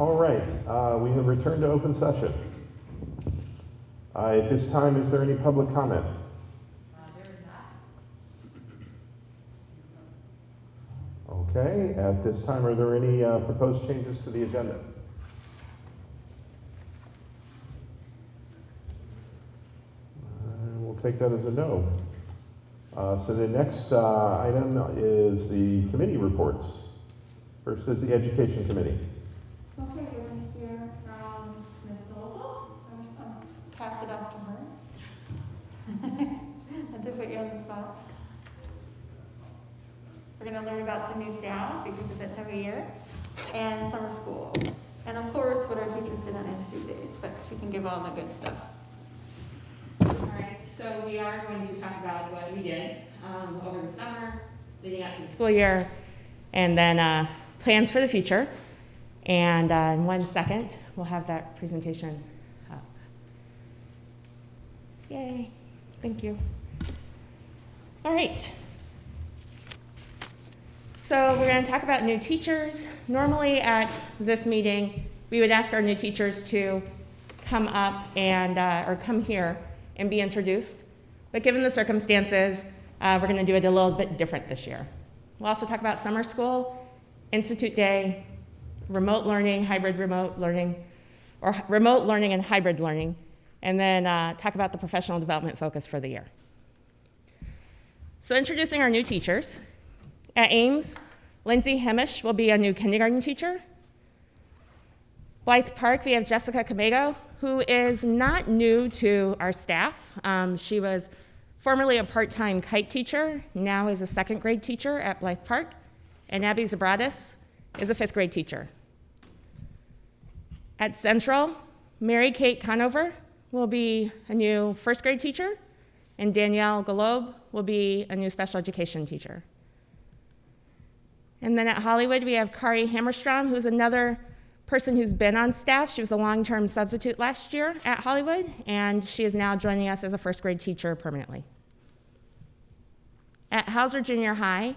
All right, we have returned to open session. At this time, is there any public comment? There is not. Okay, at this time, are there any proposed changes to the agenda? We'll take that as a no. So the next item is the committee reports. First is the Education Committee. Okay, we're going to hear from Ms. Dolzel. Pass it off to her. I did put you on the spot. We're going to learn about some new staff because it's that time of year, and summer school, and of course what our teachers did on Institute days, but she can give all the good stuff. All right, so we are going to talk about what we did over the summer, leading up to the school year, and then plans for the future. And in 1 second, we'll have that presentation up. Yay, thank you. All right. So we're going to talk about new teachers. Normally at this meeting, we would ask our new teachers to come up and, or come here and be introduced. But given the circumstances, we're going to do it a little bit different this year. We'll also talk about summer school, Institute Day, remote learning, hybrid remote learning, or remote learning and hybrid learning, and then talk about the professional development focus for the year. So introducing our new teachers. At Ames, Lindsay Hemish will be a new kindergarten teacher. Blythe Park, we have Jessica Camego, who is not new to our staff. She was formerly a part-time kite teacher, now is a second grade teacher at Blythe Park. And Abby Zabratis is a 5th grade teacher. At Central, Mary Kate Conover will be a new 1st grade teacher, and Danielle Galobe will be a new special education teacher. And then at Hollywood, we have Kari Hammerstrom, who's another person who's been on staff. She was a long-term substitute last year at Hollywood, and she is now joining us as a 1st grade teacher permanently. At Hauser Junior High,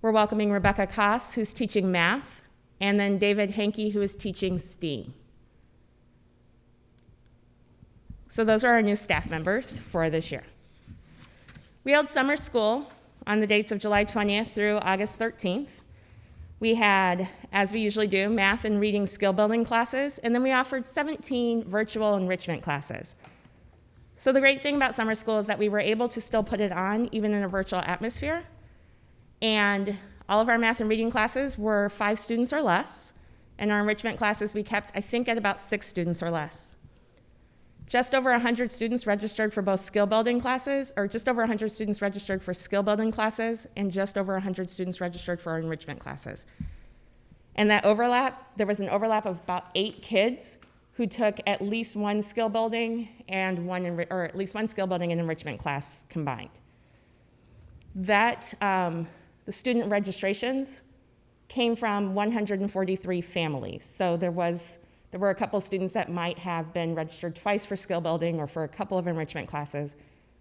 we're welcoming Rebecca Koss, who's teaching math, and then David Hankey, who is teaching STEAM. So those are our new staff members for this year. We held summer school on the dates of July 20th through August 13th. We had, as we usually do, math and reading skill building classes, and then we offered 17 virtual enrichment classes. So the great thing about summer school is that we were able to still put it on even in a virtual atmosphere. And all of our math and reading classes were 5 students or less, and our enrichment classes we kept, I think, at about 6 students or less. Just over 100 students registered for both skill building classes, or just over 100 students registered for skill building classes, and just over 100 students registered for our enrichment classes. And that overlap, there was an overlap of about 8 kids who took at least one skill building and at least one skill building and enrichment class combined. That, the student registrations came from 143 families. So there were a couple students that might have been registered twice for skill building or for a couple of enrichment classes,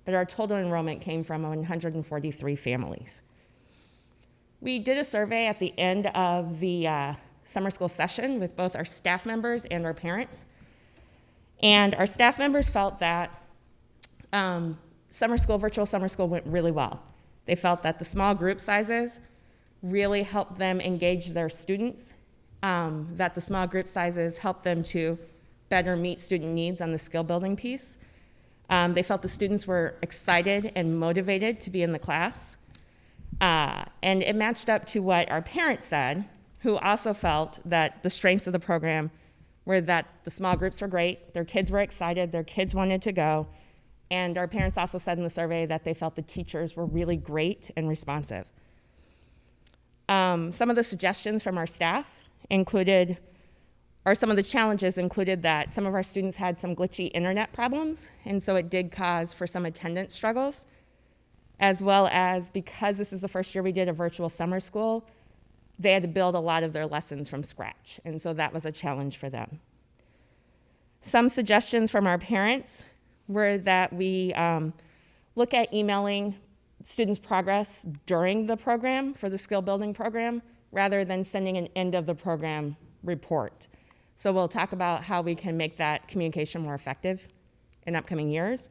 but our total enrollment came from 143 families. We did a survey at the end of the summer school session with both our staff members and our parents. And our staff members felt that virtual summer school went really well. They felt that the small group sizes really helped them engage their students, that the small group sizes helped them to better meet student needs on the skill building piece. They felt the students were excited and motivated to be in the class. And it matched up to what our parents said, who also felt that the strengths of the program were that the small groups were great, their kids were excited, their kids wanted to go, and our parents also said in the survey that they felt the teachers were really great and responsive. Some of the suggestions from our staff included, or some of the challenges included that some of our students had some glitchy internet problems, and so it did cause for some attendance struggles, as well as because this is the first year we did a virtual summer school, they had to build a lot of their lessons from scratch, and so that was a challenge for them. Some suggestions from our parents were that we look at emailing students' progress during the program for the skill building program, rather than sending an end of the program report. So we'll talk about how we can make that communication more effective in upcoming years.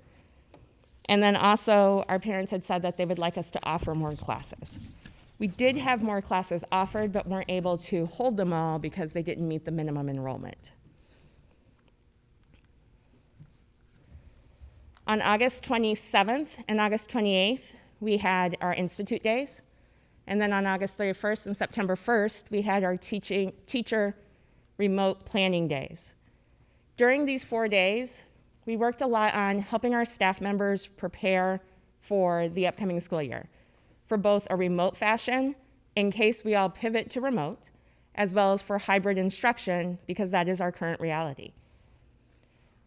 And then also, our parents had said that they would like us to offer more classes. We did have more classes offered, but weren't able to hold them all because they didn't meet the minimum enrollment. On August 27th and August 28th, we had our Institute Days. And then on August 31st and September 1st, we had our teacher remote planning days. During these 4 days, we worked a lot on helping our staff members prepare for the upcoming school year, for both a remote fashion, in case we all pivot to remote, as well as for hybrid instruction, because that is our current reality.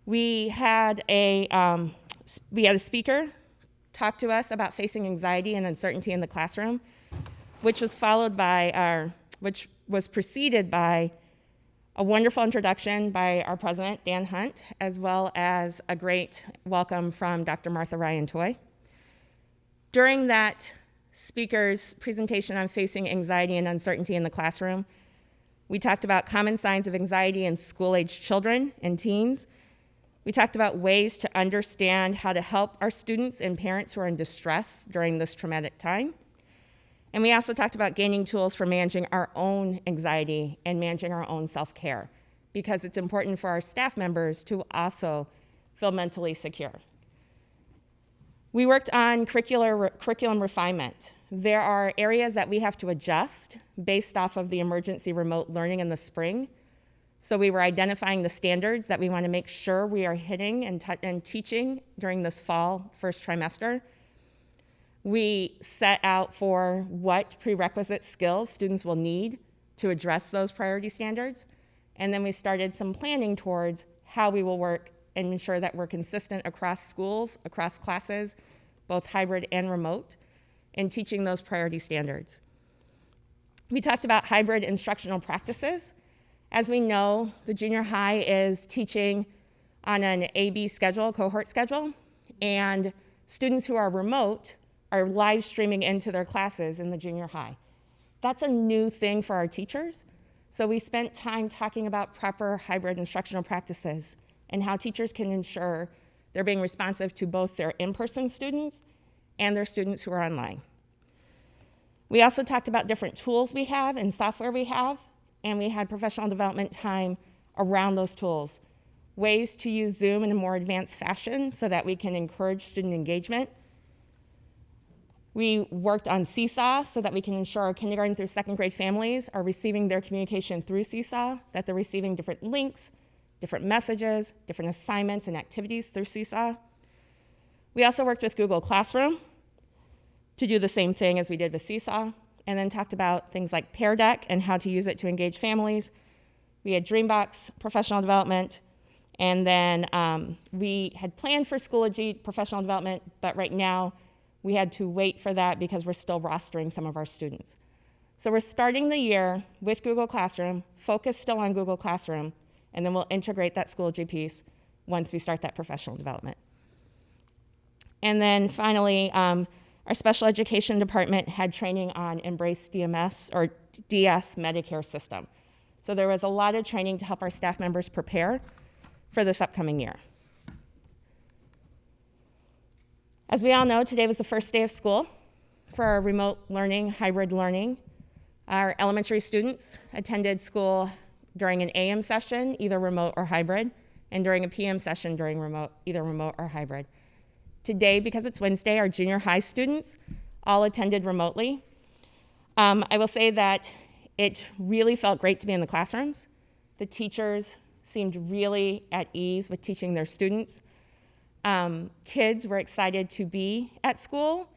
We had a speaker talk to us about facing anxiety and uncertainty in the classroom, which was preceded by a wonderful introduction by our president, Dan Hunt, as well as a great welcome from Dr. Martha Ryan Toy. During that speaker's presentation on facing anxiety and uncertainty in the classroom, we talked about common signs of anxiety in school-aged children and teens. We talked about ways to understand how to help our students and parents who are in distress during this traumatic time. And we also talked about gaining tools for managing our own anxiety and managing our own self-care, because it's important for our staff members to also feel mentally secure. We worked on curriculum refinement. There are areas that we have to adjust based off of the emergency remote learning in the spring. So we were identifying the standards that we want to make sure we are hitting and teaching during this fall first trimester. We set out for what prerequisite skills students will need to address those priority standards. And then we started some planning towards how we will work and ensure that we're consistent across schools, across classes, both hybrid and remote, in teaching those priority standards. We talked about hybrid instructional practices. As we know, the junior high is teaching on an A-B schedule, cohort schedule, and students who are remote are live streaming into their classes in the junior high. That's a new thing for our teachers. So we spent time talking about proper hybrid instructional practices and how teachers can ensure they're being responsive to both their in-person students and their students who are online. We also talked about different tools we have and software we have, and we had professional development time around those tools. Ways to use Zoom in a more advanced fashion so that we can encourage student engagement. We worked on Seesaw so that we can ensure our kindergarten through second grade families are receiving their communication through Seesaw, that they're receiving different links, different messages, different assignments and activities through Seesaw. We also worked with Google Classroom to do the same thing as we did with Seesaw, and then talked about things like Pear Deck and how to use it to engage families. We had Dreambox professional development, and then we had planned for Schoology professional development, but right now we had to wait for that because we're still rostering some of our students. So we're starting the year with Google Classroom, focus still on Google Classroom, and then we'll integrate that Schoology piece once we start that professional development. And then finally, our special education department had training on Embrace DMS or DS Medicare system. So there was a lot of training to help our staff members prepare for this upcoming year. As we all know, today was the first day of school for our remote learning, hybrid learning. Our elementary students attended school during an AM session, either remote or hybrid, and during a PM session during either remote or hybrid. Today, because it's Wednesday, our junior high students all attended remotely. I will say that it really felt great to be in the classrooms. The teachers seemed really at ease with teaching their students. Kids were excited to be at school.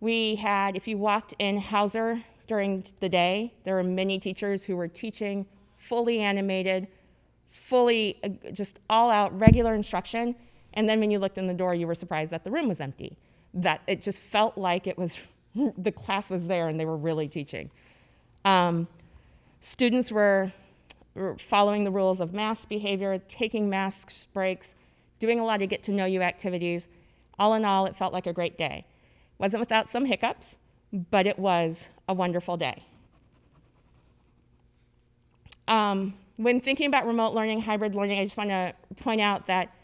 We had, if you walked in Hauser during the day, there were many teachers who were teaching fully animated, fully just all out regular instruction. And then when you looked in the door, you were surprised that the room was empty. That it just felt like it was, the class was there and they were really teaching. Students were following the rules of mask behavior, taking mask breaks, doing a lot of get-to-know-you activities. All in all, it felt like a great day. Wasn't without some hiccups, but it was a wonderful day. When thinking about remote learning, hybrid learning, I just want to point out that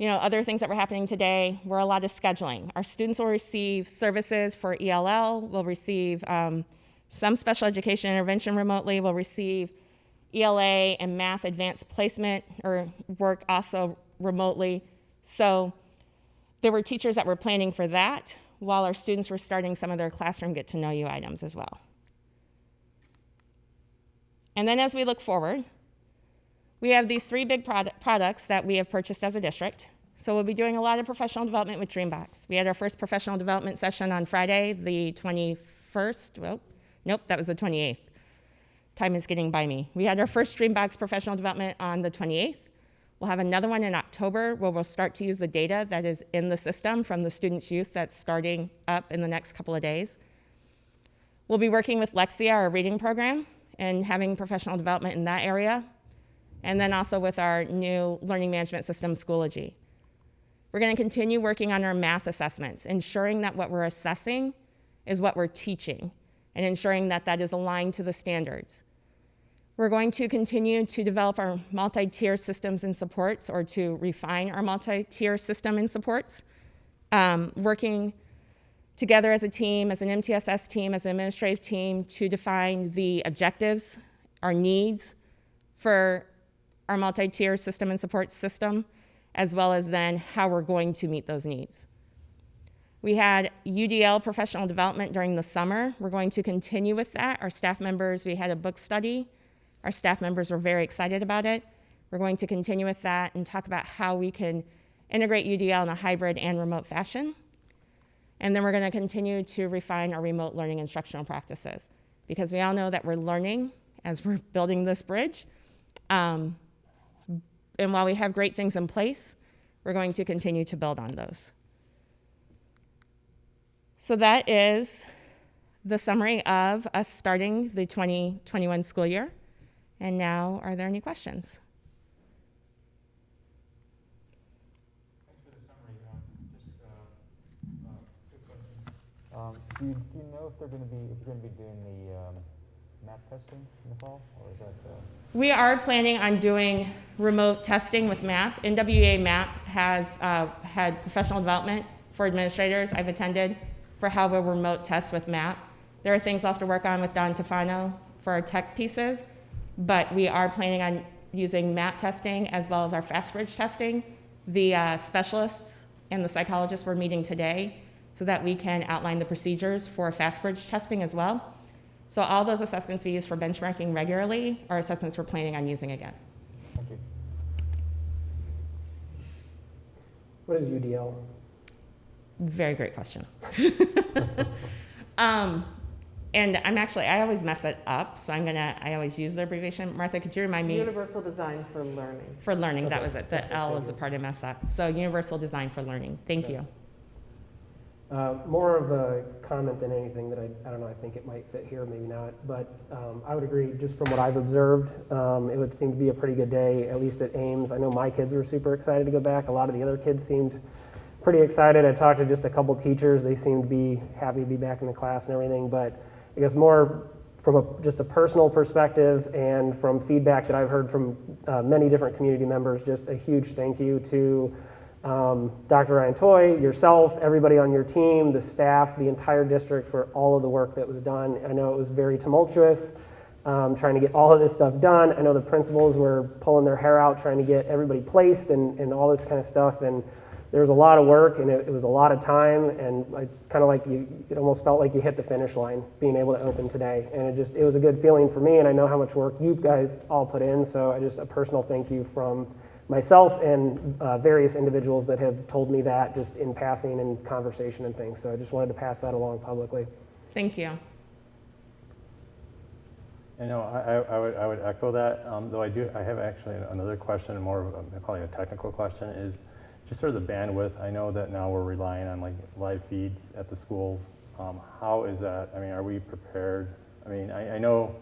other things that were happening today were a lot of scheduling. Our students will receive services for ELL, will receive some special education intervention remotely, will receive ELA and math advanced placement or work also remotely. So there were teachers that were planning for that while our students were starting some of their classroom get to know you items as well. And then as we look forward, we have these 3 big products that we have purchased as a district. So we'll be doing a lot of professional development with Dreambox. We had our first professional development session on Friday, the 21st. Well, nope, that was the 28th. Time is getting by me. We had our first Dreambox professional development on the 28th. We'll have another one in October where we'll start to use the data that is in the system from the students' use that's starting up in the next couple of days. We'll be working with Lexia, our reading program, and having professional development in that area. And then also with our new learning management system, Schoology. We're going to continue working on our math assessments, ensuring that what we're assessing is what we're teaching, and ensuring that that is aligned to the standards. We're going to continue to develop our multi-tier systems and supports, or to refine our multi-tier system and supports, working together as a team, as an MTSS team, as an administrative team, to define the objectives, our needs for our multi-tier system and support system, as well as then how we're going to meet those needs. We had UDL professional development during the summer. We're going to continue with that. Our staff members, we had a book study. Our staff members were very excited about it. We're going to continue with that and talk about how we can integrate UDL in a hybrid and remote fashion. And then we're going to continue to refine our remote learning instructional practices, because we all know that we're learning as we're building this bridge. And while we have great things in place, we're going to continue to build on those. So that is the summary of us starting the 2021 school year. And now, are there any questions? Thanks for the summary. Just a quick question. Do you know if you're going to be doing the map testing in the fall, or is that? We are planning on doing remote testing with MAP. NWA MAP has had professional development for administrators I've attended for how we'll remote test with MAP. There are things I'll have to work on with Don Tefano for our tech pieces, but we are planning on using MAP testing as well as our fast bridge testing. The specialists and the psychologists we're meeting today so that we can outline the procedures for fast bridge testing as well. So all those assessments we use for benchmarking regularly are assessments we're planning on using again. Thank you. What is UDL? Very great question. And I always mess it up, so I always use the abbreviation. Martha, could you remind me? Universal Design for Learning. For learning, that was it. The L is the part I mess up. So Universal Design for Learning. Thank you. More of a comment than anything that I don't know, I think it might fit here, maybe not, but I would agree, just from what I've observed, it would seem to be a pretty good day, at least at Ames. I know my kids were super excited to go back. A lot of the other kids seemed pretty excited. I talked to just a couple teachers. They seemed to be happy to be back in the class and everything, but I guess more from just a personal perspective and from feedback that I've heard from many different community members, just a huge thank you to Dr. Ryan Toy, yourself, everybody on your team, the staff, the entire district for all of the work that was done. I know it was very tumultuous trying to get all of this stuff done. I know the principals were pulling their hair out trying to get everybody placed and all this kind of stuff. And there was a lot of work and it was a lot of time. And it's kind of like it almost felt like you hit the finish line being able to open today. And it was a good feeling for me. And I know how much work you guys all put in. So a personal thank you from myself and various individuals that have told me that just in passing and conversation and things. So I just wanted to pass that along publicly. Thank you. I know I would echo that, though I have actually another question, more of probably a technical question, is just sort of the bandwidth. I know that now we're relying on like live feeds at the schools. How is that? I mean, are we prepared? I mean, I know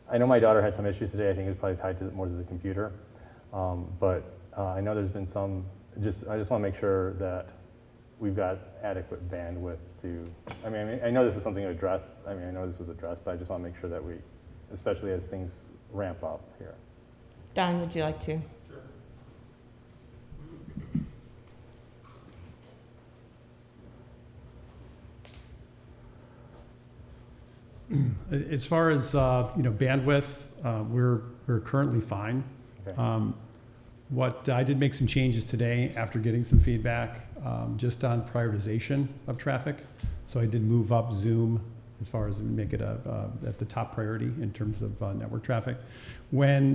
my daughter had some issues today. I think it was probably tied to more to the computer. But I know there's been some, I just want to make sure that we've got adequate bandwidth to, I know this is something addressed, I know this was addressed, but I just want to make sure that we, especially as things ramp up here. Don, would you like to? As far as bandwidth, we're currently fine. Okay. What I did make some changes today after getting some feedback just on prioritization of traffic. So I did move up Zoom as far as make it at the top priority in terms of network traffic. As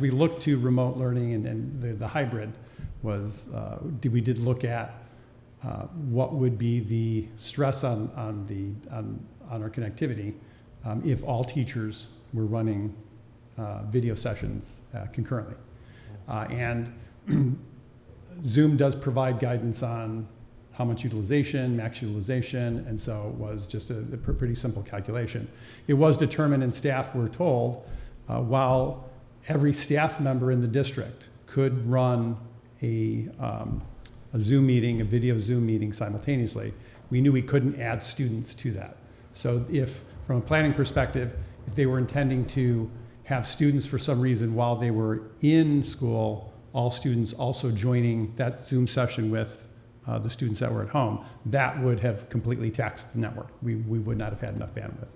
we look to remote learning and the hybrid was, we did look at what would be the stress on our connectivity if all teachers were running video sessions concurrently. And Zoom does provide guidance on how much utilization, max utilization, and so it was just a pretty simple calculation. It was determined, and staff were told, while every staff member in the district could run a Zoom meeting, a video Zoom meeting simultaneously, we knew we couldn't add students to that. So if, from a planning perspective, if they were intending to have students for some reason while they were in school, all students also joining that Zoom session with the students that were at home, that would have completely taxed the network. We would not have had enough bandwidth.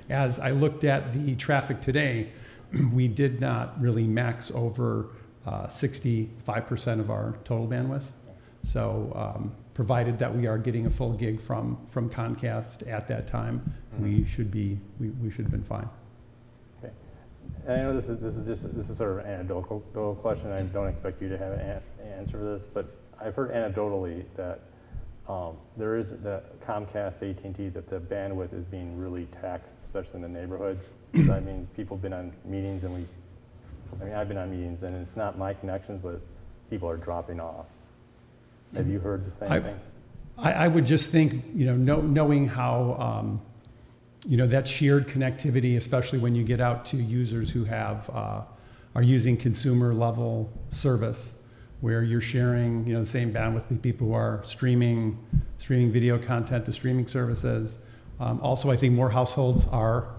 As I looked at the traffic today, we did not really max over 65% of our total bandwidth. So provided that we are getting a full gig from Comcast at that time, we should have been fine. Okay. And I know this is sort of an anecdotal question. I don't expect you to have an answer for this, but I've heard anecdotally that there is the Comcast, AT&T, that the bandwidth is being really taxed, especially in the neighborhoods. So, I mean, people have been on meetings, I've been on meetings, and it's not my connections, but people are dropping off. Have you heard the same thing? I would just think, knowing how, that shared connectivity, especially when you get out to users who are using consumer level service, where you're sharing, the same bandwidth with people who are streaming video content to streaming services. Also, I think more households are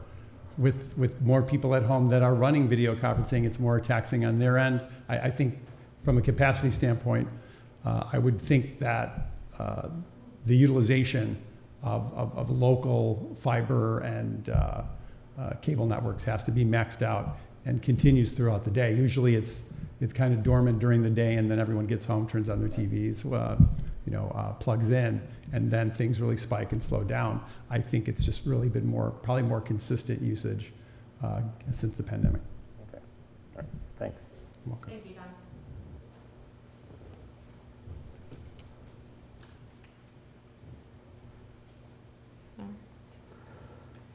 with more people at home that are running video conferencing. It's more taxing on their end. I think from a capacity standpoint, I would think that the utilization of local fiber and cable networks has to be maxed out and continues throughout the day. Usually it's kind of dormant during the day, and then everyone gets home, turns on their TVs, plugs in, and then things really spike and slow down. I think it's just really been probably more consistent usage since the pandemic. Okay. All right. Thanks. You're welcome. Thank you, Don.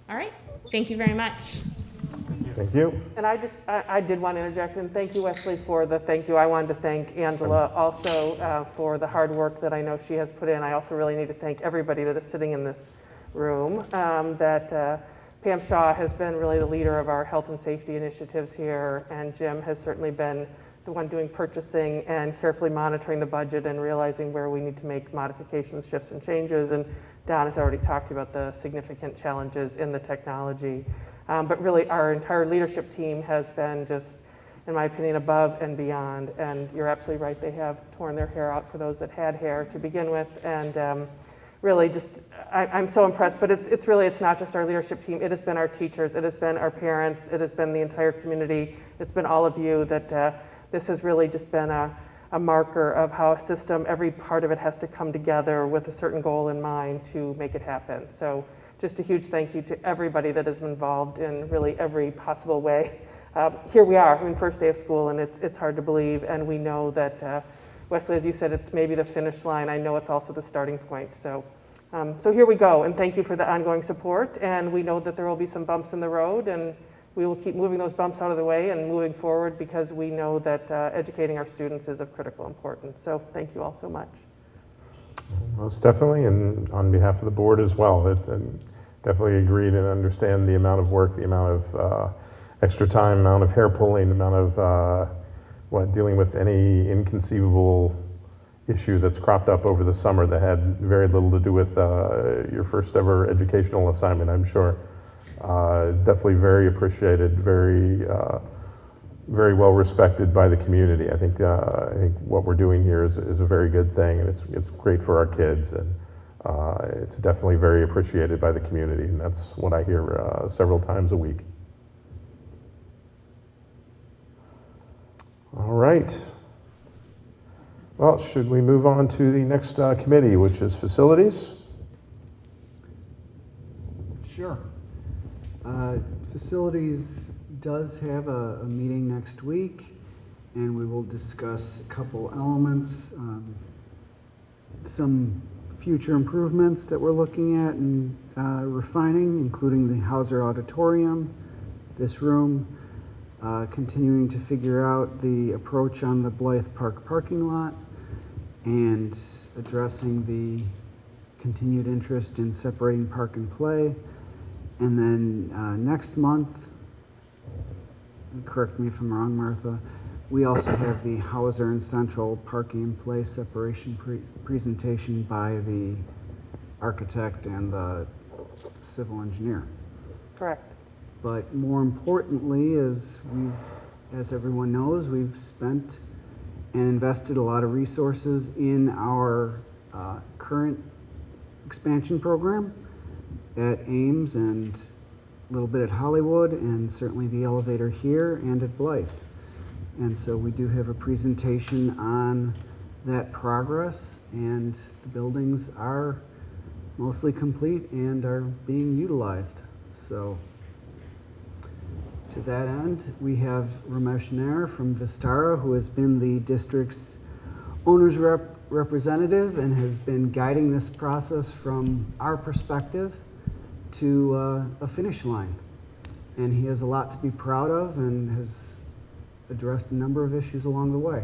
All right, thank you very much. Thank you. And I did want to interject, and thank you, Wesley, for the thank you. I wanted to thank Angela also for the hard work that I know she has put in. I also really need to thank everybody that is sitting in this room. Pam Shaw has been really the leader of our health and safety initiatives here, and Jim has certainly been the one doing purchasing and carefully monitoring the budget and realizing where we need to make modifications, shifts, and changes. And Don has already talked about the significant challenges in the technology. But really, our entire leadership team has been just, in my opinion, above and beyond. And you're absolutely right, they have torn their hair out for those that had hair to begin with. And really just, I'm so impressed. But it's not just our leadership team. It has been our teachers. It has been our parents. It has been the entire community. It's been all of you that this has really just been a marker of how a system, every part of it has to come together with a certain goal in mind to make it happen. So just a huge thank you to everybody that is involved in really every possible way. Here we are, first day of school, and it's hard to believe, and we know that, Wesley, as you said, it's maybe the finish line. I know it's also the starting point. So here we go, and thank you for the ongoing support, and we know that there will be some bumps in the road, and we will keep moving those bumps out of the way and moving forward because we know that educating our students is of critical importance. So thank you all so much. Most definitely, and on behalf of the board as well, and definitely agreed and understand the amount of work, the amount of extra time, amount of hair pulling, amount of dealing with any inconceivable issue that's cropped up over the summer that had very little to do with your first ever educational assignment, I'm sure. Definitely very appreciated, very very well respected by the community. I think what we're doing here is a very good thing, and it's great for our kids, and it's definitely very appreciated by the community, and that's what I hear several times a week. All right. Well, should we move on to the next committee, which is facilities? Sure. Facilities does have a meeting next week, and we will discuss a couple elements, some future improvements that we're looking at and refining, including the Hauser Auditorium, this room, continuing to figure out the approach on the Blythe Park parking lot, and addressing the continued interest in separating park and play. And then next month, correct me if I'm wrong, Martha, we also have the Hauser and Central parking and play separation presentation by the architect and the civil engineer. Correct. But more importantly, as everyone knows, we've spent and invested a lot of resources in our current expansion program at Ames and a little bit at Hollywood, and certainly the elevator here and at Blythe. And so we do have a presentation on that progress, and the buildings are mostly complete and are being utilized. So to that end, we have Ramesh Nair from Vistara, who has been the district's owner's representative and has been guiding this process from our perspective to a finish line. And he has a lot to be proud of and has addressed a number of issues along the way.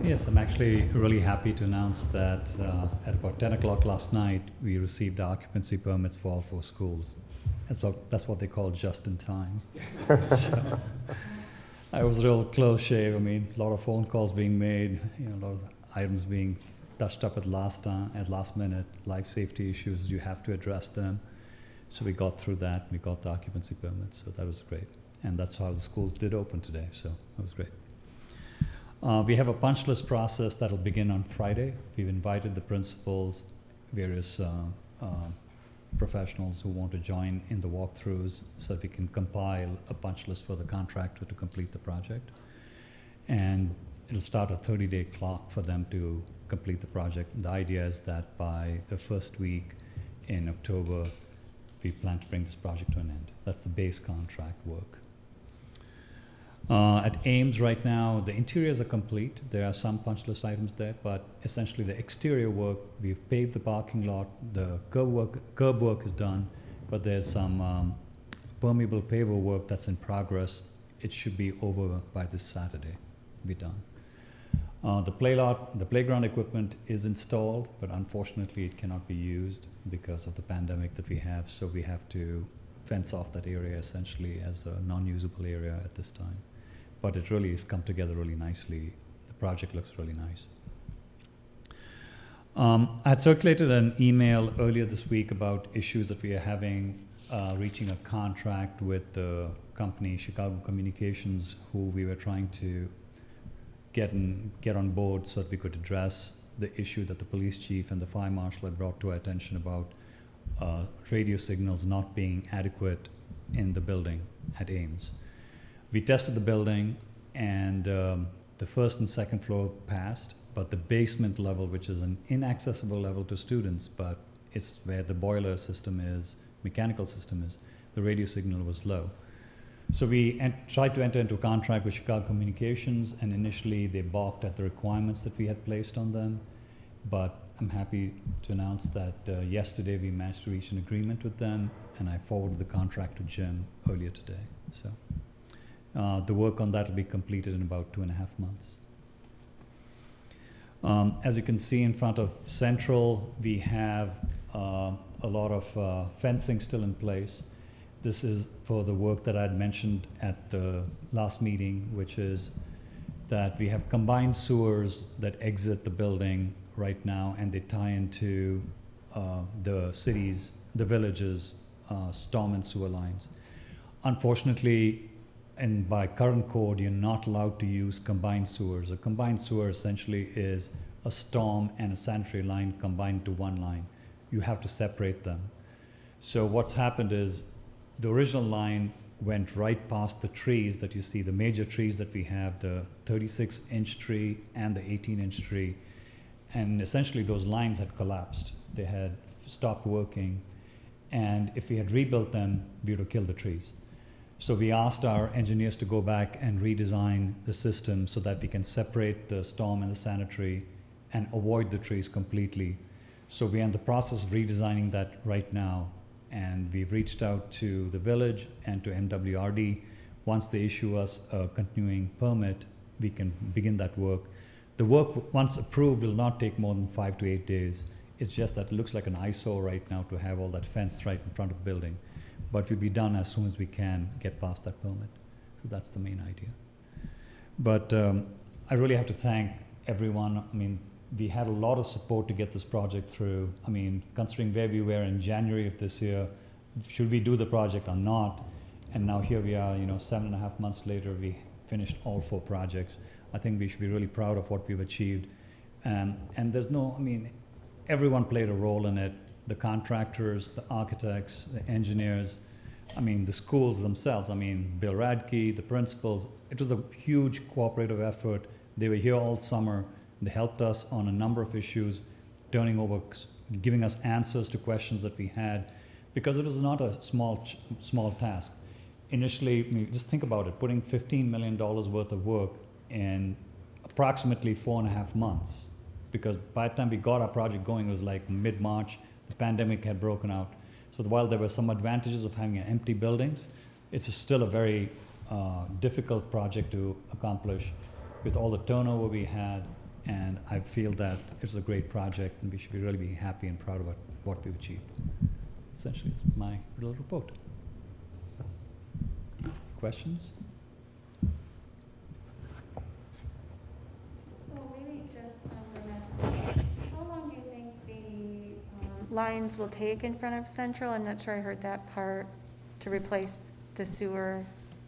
Yes, I'm actually really happy to announce that at about 10 o'clock last night, we received occupancy permits for all 4 schools. That's what they call just in time. So, I was real close shave. I mean, a lot of phone calls being made, a lot of items being touched up at last minute, life safety issues, you have to address them. So we got through that, we got the occupancy permits, so that was great. And that's how the schools did open today, so that was great. We have a punch list process that'll begin on Friday. We've invited the principals, various professionals who want to join in the walkthroughs so that we can compile a punch list for the contractor to complete the project. And it'll start a 30-day clock for them to complete the project. The idea is that by the first week in October, we plan to bring this project to an end. That's the base contract work. At Ames right now, the interiors are complete. There are some punch list items there, but essentially the exterior work, we've paved the parking lot, the curb work is done, but there's some permeable paver work that's in progress. It should be over by this Saturday, be done. The playground equipment is installed, but unfortunately it cannot be used because of the pandemic that we have, so we have to fence off that area essentially as a non-usable area at this time. But it really has come together really nicely. The project looks really nice. I had circulated an email earlier this week about issues that we are having reaching a contract with the company Chicago Communications, who we were trying to get on board so that we could address the issue that the police chief and the fire marshal had brought to our attention about radio signals not being adequate in the building at Ames. We tested the building, and the first and second floor passed, but the basement level, which is an inaccessible level to students, but it's where the boiler system is, mechanical system is, the radio signal was low. So we tried to enter into a contract with Chicago Communications, and initially they balked at the requirements that we had placed on them. But I'm happy to announce that yesterday we managed to reach an agreement with them, and I forwarded the contract to Jim earlier today. So the work on that will be completed in about 2.5 months. As you can see in front of Central, we have a lot of fencing still in place. This is for the work that I had mentioned at the last meeting, which is that we have combined sewers that exit the building right now, and they tie into the cities, the villages, storm and sewer lines. Unfortunately, and by current code, you're not allowed to use combined sewers. A combined sewer essentially is a storm and a sanitary line combined to one line. You have to separate them. So what's happened is the original line went right past the trees that you see, the major trees that we have, the 36-inch tree and the 18-inch tree. And essentially those lines had collapsed. They had stopped working. And if we had rebuilt them, we would have killed the trees. So we asked our engineers to go back and redesign the system so that we can separate the storm and the sanitary and avoid the trees completely. So we're in the process of redesigning that right now. And we've reached out to the village and to MWRD. Once they issue us a continuing permit, we can begin that work. The work, once approved, will not take more than 5 to 8 days. It's just that it looks like an eyesore right now to have all that fence right in front of the building. But we'll be done as soon as we can get past that permit. So that's the main idea. But I really have to thank everyone. I mean, we had a lot of support to get this project through. I mean, considering where we were in January of this year, should we do the project or not? And now here we are, 7.5 months later, we finished all 4 projects. I think we should be really proud of what we've achieved. And there's no, everyone played a role in it. The contractors, the architects, the engineers, the schools themselves. Bill Radke, the principals. It was a huge cooperative effort. They were here all summer. They helped us on a number of issues, giving us answers to questions that we had, because it was not a small task. Initially, just think about it, putting $15 million worth of work in approximately 4.5 months, because by the time we got our project going, it was like mid-March, the pandemic had broken out. So while there were some advantages of having empty buildings, it's still a very difficult project to accomplish with all the turnover we had. And I feel that it's a great project, and we should really be happy and proud about what we've achieved. Essentially, it's my little report. Questions? Well, maybe just for that, how long do you think the lines will take in front of Central? I'm not sure I heard that part, to replace the sewer.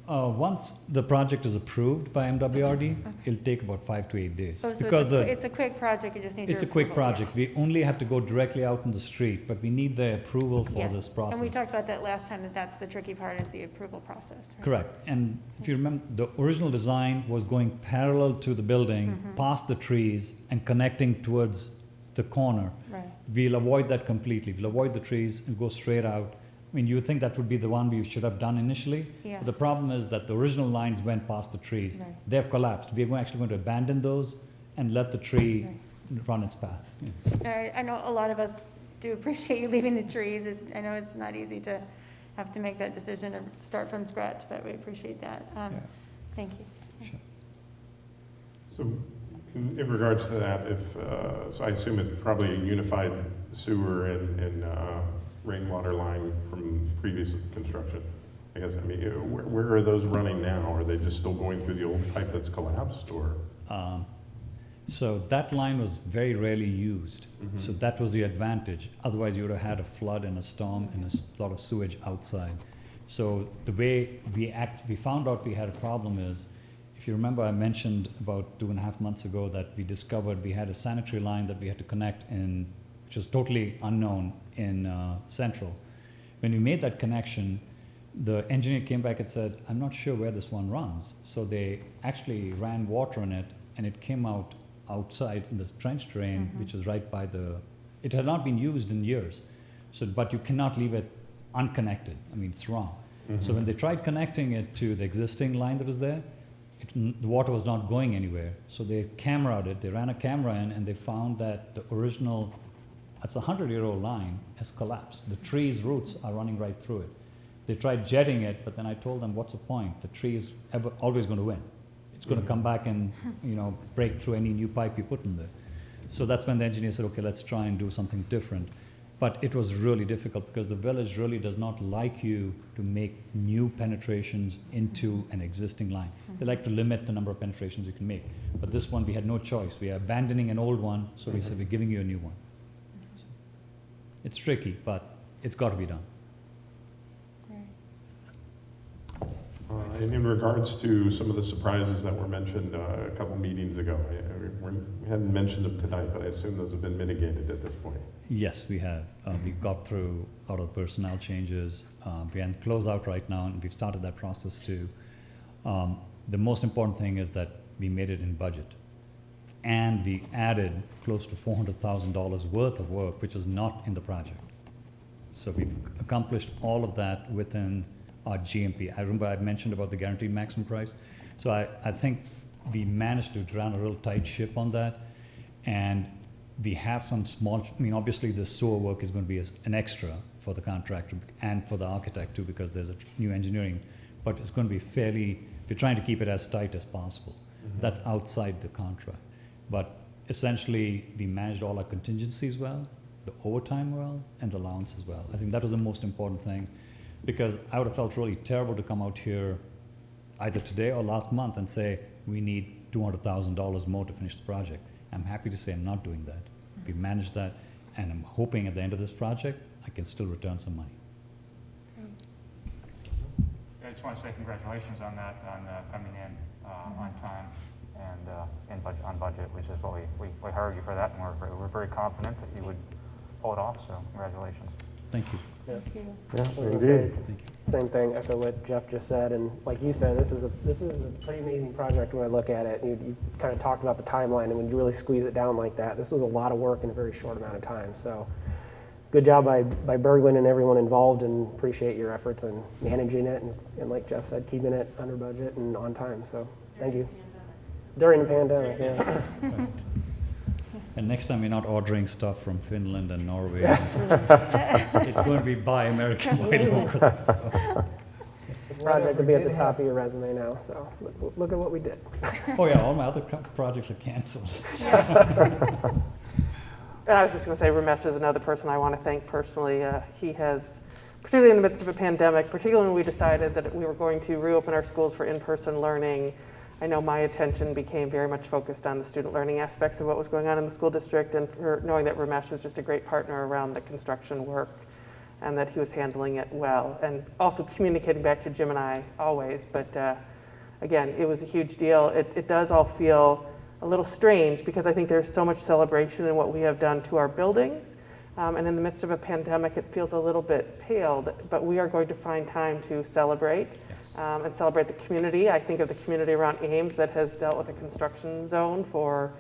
Once the project is approved by MWRD, it'll take about 5 to 8 days. Oh, so because it's a quick project, you just need your it's a quick approval. project. We only have to go directly out in the street, but we need the approval for Yes. this process. And we talked about that last time, that's the tricky part, is the approval process, right? Correct. And if you remember, the original design was going parallel to the building, past the trees, and connecting towards the corner. Right. We'll avoid that completely. We'll avoid the trees and go straight out. You would think that would be the one we should have done initially. Yeah. But the problem is that the original lines went past the trees. Right. They've collapsed. We're actually going to abandon those and let the tree run its path. Yeah. I know a lot of us do appreciate you leaving the trees. I know it's not easy to have to make that decision and start from scratch, but we appreciate that. Thank you. Sure. So in regards to that, so I assume it's probably a unified sewer and rainwater line from previous construction. I guess, where are those running now? Are they just still going through the old pipe that's collapsed, or? So that line was very rarely used. So that was the advantage. Otherwise, you would have had a flood and a storm and a lot of sewage outside. So the way we found out we had a problem is, if you remember, I mentioned about 2.5 months ago that we discovered we had a sanitary line that we had to connect in, which was totally unknown in Central. When we made that connection, the engineer came back and said, I'm not sure where this one runs. So they actually ran water in it, and it came out outside in this trench drain, which is right by it had not been used in years. So, but you cannot leave it unconnected. It's wrong. So when they tried connecting it to the existing line that was there, the water was not going anywhere. So they cameraed it, they ran a camera in, and they found that the original, that's a 100-year-old line, has collapsed. The tree's roots are running right through it. They tried jetting it, but then I told them, what's the point? The tree is always going to win. It's going to come back and break through any new pipe you put in there. So that's when the engineer said, okay, let's try and do something different. But it was really difficult because the village really does not like you to make new penetrations into an existing line. They like to limit the number of penetrations you can make. But this one, we had no choice. We are abandoning an old one, so we said, we're giving you a new one. So it's tricky, but it's got to be done. And in regards to some of the surprises that were mentioned a couple meetings ago, we hadn't mentioned them tonight, but I assume those have been mitigated at this point. Yes, we have. We got through out of personnel changes. We're in closeout right now, and we've started that process too. The most important thing is that we made it in budget. And we added close to $400,000 worth of work, which was not in the project. So we've accomplished all of that within our GMP. I remember I mentioned about the guaranteed maximum price. So I think we managed to run a real tight ship on that. And we have some small, obviously the sewer work is going to be an extra for the contractor and for the architect too, because there's a new engineering, but it's going to be we're trying to keep it as tight as possible. Mm-hmm. That's outside the contract. But essentially, we managed all our contingencies well, the overtime well, and the allowance as well. I think that was the most important thing, because I would have felt really terrible to come out here either today or last month and say, we need $200,000 more to finish the project. I'm happy to say I'm not doing that. We managed that, and I'm hoping at the end of this project, I can still return some money. I just want to say congratulations on that, on coming in on time and on budget, which is what we hired you for that, and we're very confident that you would pull it off, so congratulations. Thank you. Thank you. Yeah, I was gonna indeed. say, Thank you. same thing, echo what Jeff just said, and like you said, this is a pretty amazing project when I look at it. You kind of talked about the timeline, and when you really squeeze it down like that, this was a lot of work in a very short amount of time. So, good job by Berglund and everyone involved, and appreciate your efforts in managing it, and like Jeff said, keeping it under budget and on time. So, thank you. During the pandemic, yeah. And next time, we're not ordering stuff from Finland and Norway. It's going to be buy American, buy local. So. This project will be at the top of your resume now, so look at what we did. Oh yeah, all my other projects are canceled. And I was just going to say, Ramesh is another person I want to thank personally. He has, particularly in the midst of a pandemic, particularly when we decided that we were going to reopen our schools for in-person learning, I know my attention became very much focused on the student learning aspects of what was going on in the school district, and for knowing that Ramesh was just a great partner around the construction work and that he was handling it well, and also communicating back to Jim and I always. But again, it was a huge deal. It does all feel a little strange because I think there's so much celebration in what we have done to our buildings. And in the midst of a pandemic, it feels a little bit paled, but we are going to find time to celebrate. And celebrate the community. I think of the community around Ames that has dealt with a construction zone for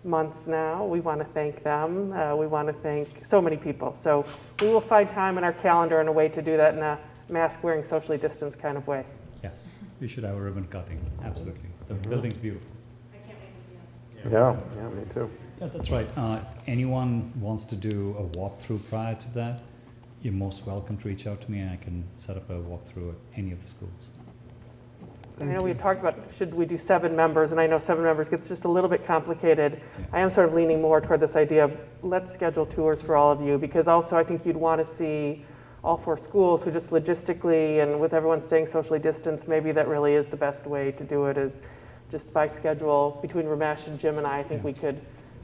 months now. We want to thank them. We want to thank so many people. So we will find time in our calendar and a way to do that in a mask-wearing, socially distanced kind of way. Yes, we should have a ribbon cutting, absolutely. The building's beautiful. Yeah, me too. Yeah, that's right. If anyone wants to do a walkthrough prior to that, you're most welcome to reach out to me, and I can set up a walkthrough at any of the schools. I know we talked about should we do 7 members, and I know 7 members gets just a little bit complicated. Yeah. I am sort of leaning more toward this idea of let's schedule tours for all of you, because also I think you'd want to see all 4 schools, who just logistically and with everyone staying socially distanced, maybe that really is the best way to do it, is just by schedule between Ramesh and Jim and I think we could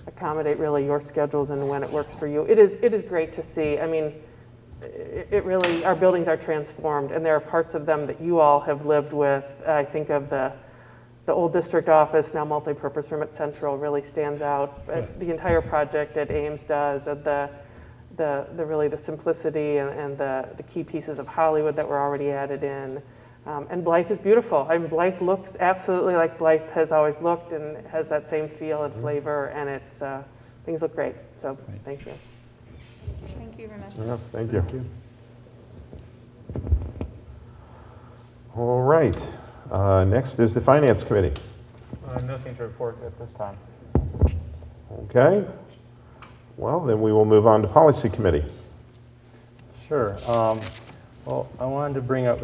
accommodate really your schedules and when it works for you. It is great to see. I mean, it really, our buildings are transformed, and there are parts of them that you all have lived with. I think of the old district office, now multi-purpose room at Central, really stands out. The entire project at Ames does, and the really the simplicity and the key pieces of Hollywood that were already added in. And Blythe is beautiful. I mean, Blythe looks absolutely like Blythe has always looked, and has that same feel and flavor, and it's things look great. So thank you. Thank you, Ramesh. Yes, thank you. All right. Next is the Finance Committee. Nothing to report at this time. Okay. Well, then we will move on to Policy Committee. Sure. Well, I wanted to bring up,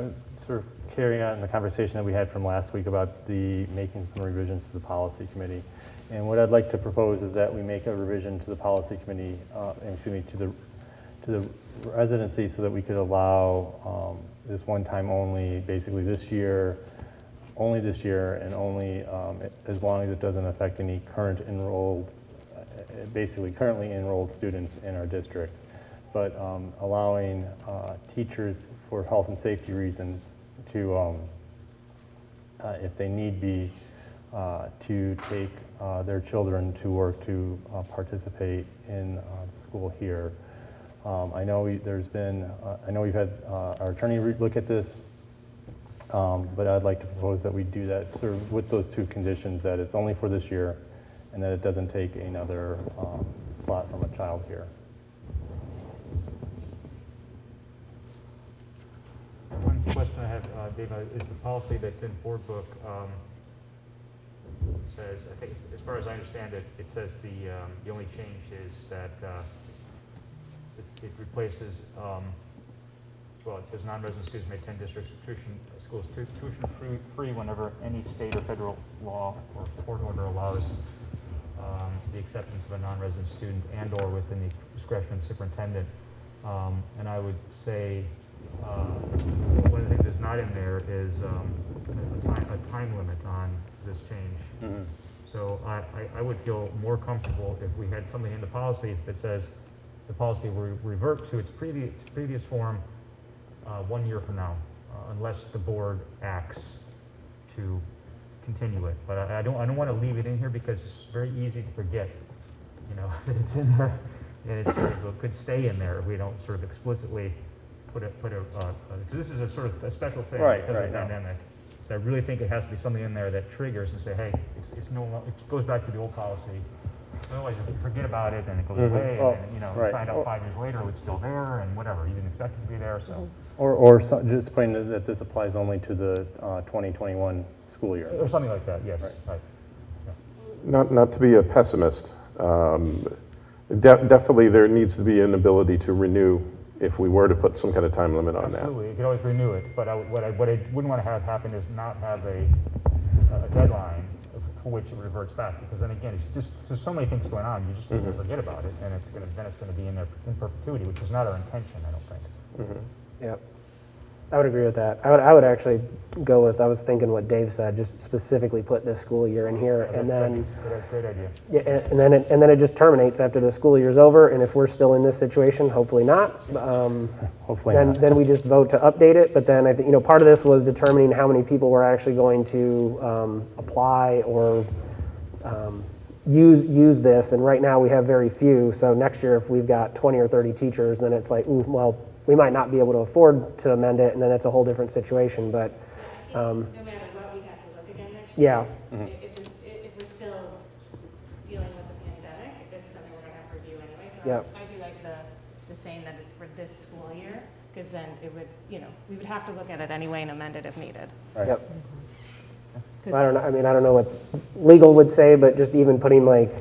sort of carry on the conversation that we had from last week about making some revisions to the Policy Committee. And what I'd like to propose is that we make a revision to the Policy Committee, to the residency, so that we could allow this one time only, basically this year, and only as long as it doesn't affect any currently enrolled students in our district. But allowing teachers, for health and safety reasons, to if they need be, to take their children to work to participate in the school here. I know I know we've had our attorney look at this, but I'd like to propose that we do that sort of with those two conditions, that it's only for this year and that it doesn't take another slot from a child here. One question I have, Dave, is the policy that's in board book says, I think, as far as I understand it, it says the only change is that it replaces, well, it says non-resident students may attend district schools tuition free whenever any state or federal law or court order allows the acceptance of a non-resident student and/or within the discretion of the superintendent. And I would say one of the things that's not in there is a time limit on this change. Mm-hmm. So I would feel more comfortable if we had something in the policies that says the policy will revert to its previous form 1 year from now, unless the board acts to continue it. But I don't want to leave it in here because it's very easy to forget, you know, that it's in there, and it sort of could stay in there if we don't sort of explicitly put a because this is a sort of a special thing Right, because of the right, pandemic. So I really think it has to be something in there that triggers and say, hey, it goes back to the old policy. Otherwise, if you forget about it, then it goes away, Oh, and then, you know, right. you find out 5 years later it's still there, and whatever, you didn't expect it to be there, so. Or just putting that this applies only to the 2021 school year. Or something like that, yes. Right. Right. Not to be a pessimist, definitely there needs to be an ability to renew if we were to put some kind of time limit on that. Absolutely, you can always renew it, but what I wouldn't want to have happen is not have a deadline for which it reverts back, because then again, it's just, there's so many things going on, you just forget about it, and then it's going to be in there in perpetuity, which is not our intention, I don't think. Yep. I would agree with that. I would actually go with, I was thinking what Dave said, just specifically put this school year in here, and then, Great idea. yeah, and then it just terminates after the school year's over, and if we're still in this situation, hopefully not, Hopefully not. then we just vote to update it. But then I think, you know, part of this was determining how many people were actually going to apply or use this, and right now we have very few. So next year, if we've got 20 or 30 teachers, then it's like, ooh, well, we might not be able to afford to amend it, and then it's a whole different situation. But No matter what, we'd have to look again next year. yeah, If we're still dealing with the pandemic, this is something we're gonna have to review anyway. So Yep. I do like the saying that it's for this school year, because then it would, you know, we would have to look at it anyway and amend it if needed. Right. yep. I don't know. I mean, I don't know what legal would say, but just even putting like,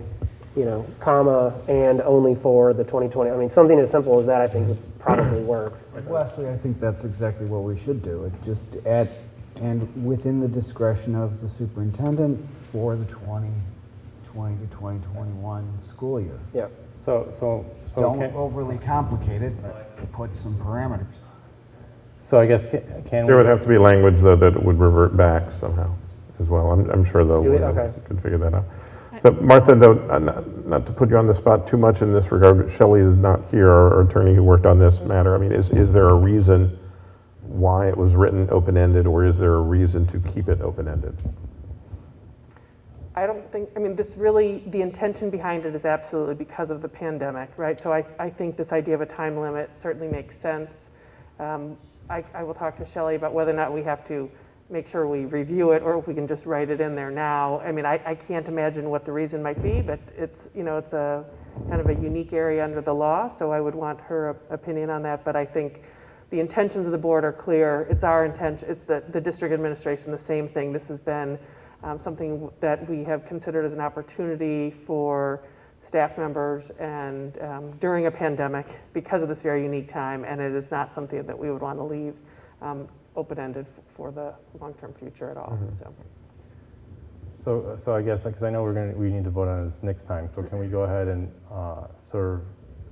you know, comma and only for the 2020. I mean, something as simple as that, I think, would probably work. Wesley, I think that's exactly what we should do. It just add, and within the discretion of the superintendent for the 2020 to 2021 school year. Yep. So Don't can- overly complicate it, but put some parameters. So I guess can There we? would have to be language, though, that it would revert back somehow as well. I'm sure they'll Okay. could figure that out. So Martha, though, not to put you on the spot too much in this regard, but Shelley is not here, our attorney who worked on this matter. I mean, is there a reason why it was written open-ended, or is there a reason to keep it open-ended? I don't think, I mean, this really, the intention behind it is absolutely because of the pandemic, right? So I think this idea of a time limit certainly makes sense. I will talk to Shelley about whether or not we have to make sure we review it, or if we can just write it in there now. I mean, I can't imagine what the reason might be, but it's, you know, it's a kind of a unique area under the law, so I would want her opinion on that. But I think the intentions of the board are clear. It's our intention, it's the district administration, the same thing. This has been something that we have considered as an opportunity for staff members and during a pandemic because of this very unique time, and it is not something that we would want to leave open-ended for the long-term future at all. So I guess, because I know we need to vote on this next time, so can we go ahead and sort of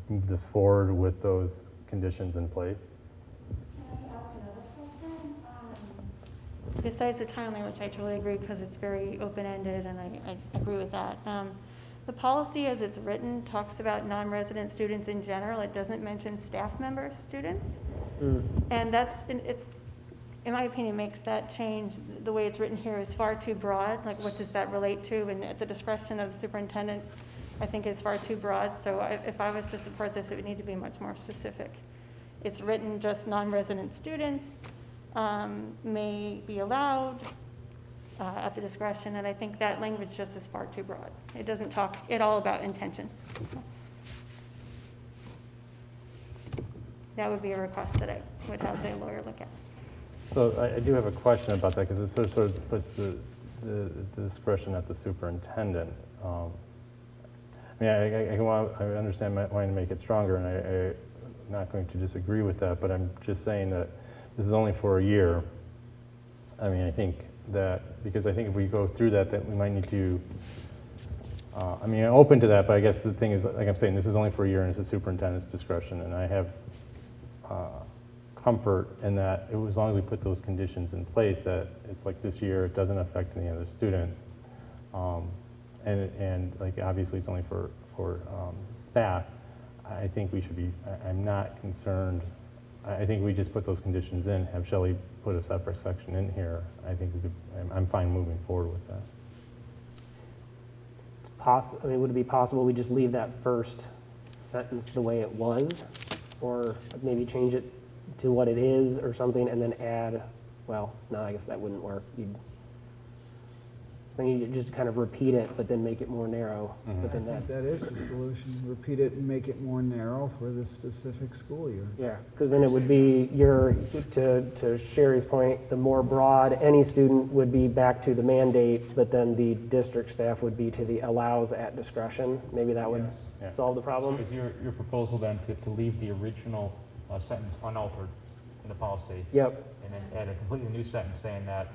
move this forward with those conditions in place? Can I ask another question? Besides the timeline, which I totally agree because it's very open-ended, and I agree with that. The policy as it's written talks about non-resident students in general. It doesn't mention staff member students. And in my opinion, makes that change, the way it's written here is far too broad. Like, what does that relate to? And at the discretion of the superintendent, I think is far too broad. So if I was to support this, it would need to be much more specific. It's written just non-resident students may be allowed at the discretion, and I think that language just is far too broad. It doesn't talk at all about intention. So that would be a request that I would have the lawyer look at. So I do have a question about that, because it sort of puts the discretion at the superintendent. I mean, I understand wanting to make it stronger, and I'm not going to disagree with that, but I'm just saying that this is only for a year. I mean, I think that, because I think if we go through that, that we might need to, I mean, I'm open to that, but I guess the thing is, like I'm saying, this is only for a year, and it's the superintendent's discretion, and I have comfort in that as long as we put those conditions in place, that it's like this year, it doesn't affect any other students. And like, obviously it's only for staff. I think we should be, I'm not concerned. I think we just put those conditions in, have Shelley put a separate section in here. I think we could, I'm fine moving forward with that. It's possible, I mean, would it be possible we just leave that first sentence the way it was? Or maybe change it to what it is or something, and then add, well, no, I guess that wouldn't work. So then you just kind of repeat it, but then make it more narrow within I that. think that is the solution. Repeat it and make it more narrow for the specific school year. Yeah, because then it would be to Sherry's point, the more broad, any student would be back to the mandate, but then the district staff would be to the allows at discretion. Maybe that would solve the problem. Is your proposal then to leave the original sentence unaltered in the policy? Yep, And then add a completely new sentence saying that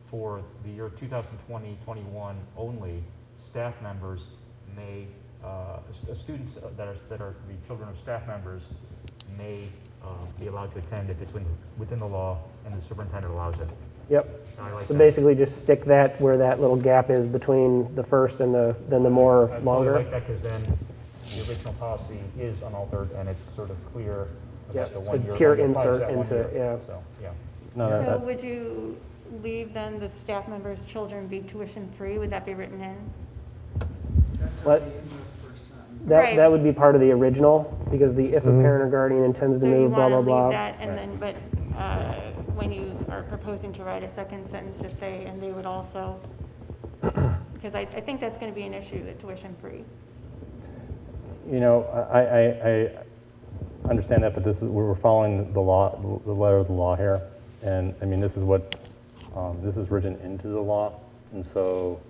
for the year 2020-21 only, staff members may, students that are the children of staff members may be allowed to attend if it's within the law and the superintendent allows it. yep. I like So that. basically just stick that where that little gap is between the first and then the more I longer. really like that, because then the original policy is unaltered and it's sort of clear Yeah, about the it's 1 a year. pure it applies to insert that 1 into year. it, yeah. So, yeah. No, So would you leave then the staff members' children be tuition free? Would that be written in? What? Right. That would be part of the original, because the if a parent or guardian intends to So you move, blah, want blah, to leave blah. that, and then, but when you are proposing to write a second sentence, just say, and they would also, because I think that's going to be an issue, the tuition free. You know, I understand that, but this is, we're following the law, the letter of the law here. And I mean, this is what, this is written into the law. And so,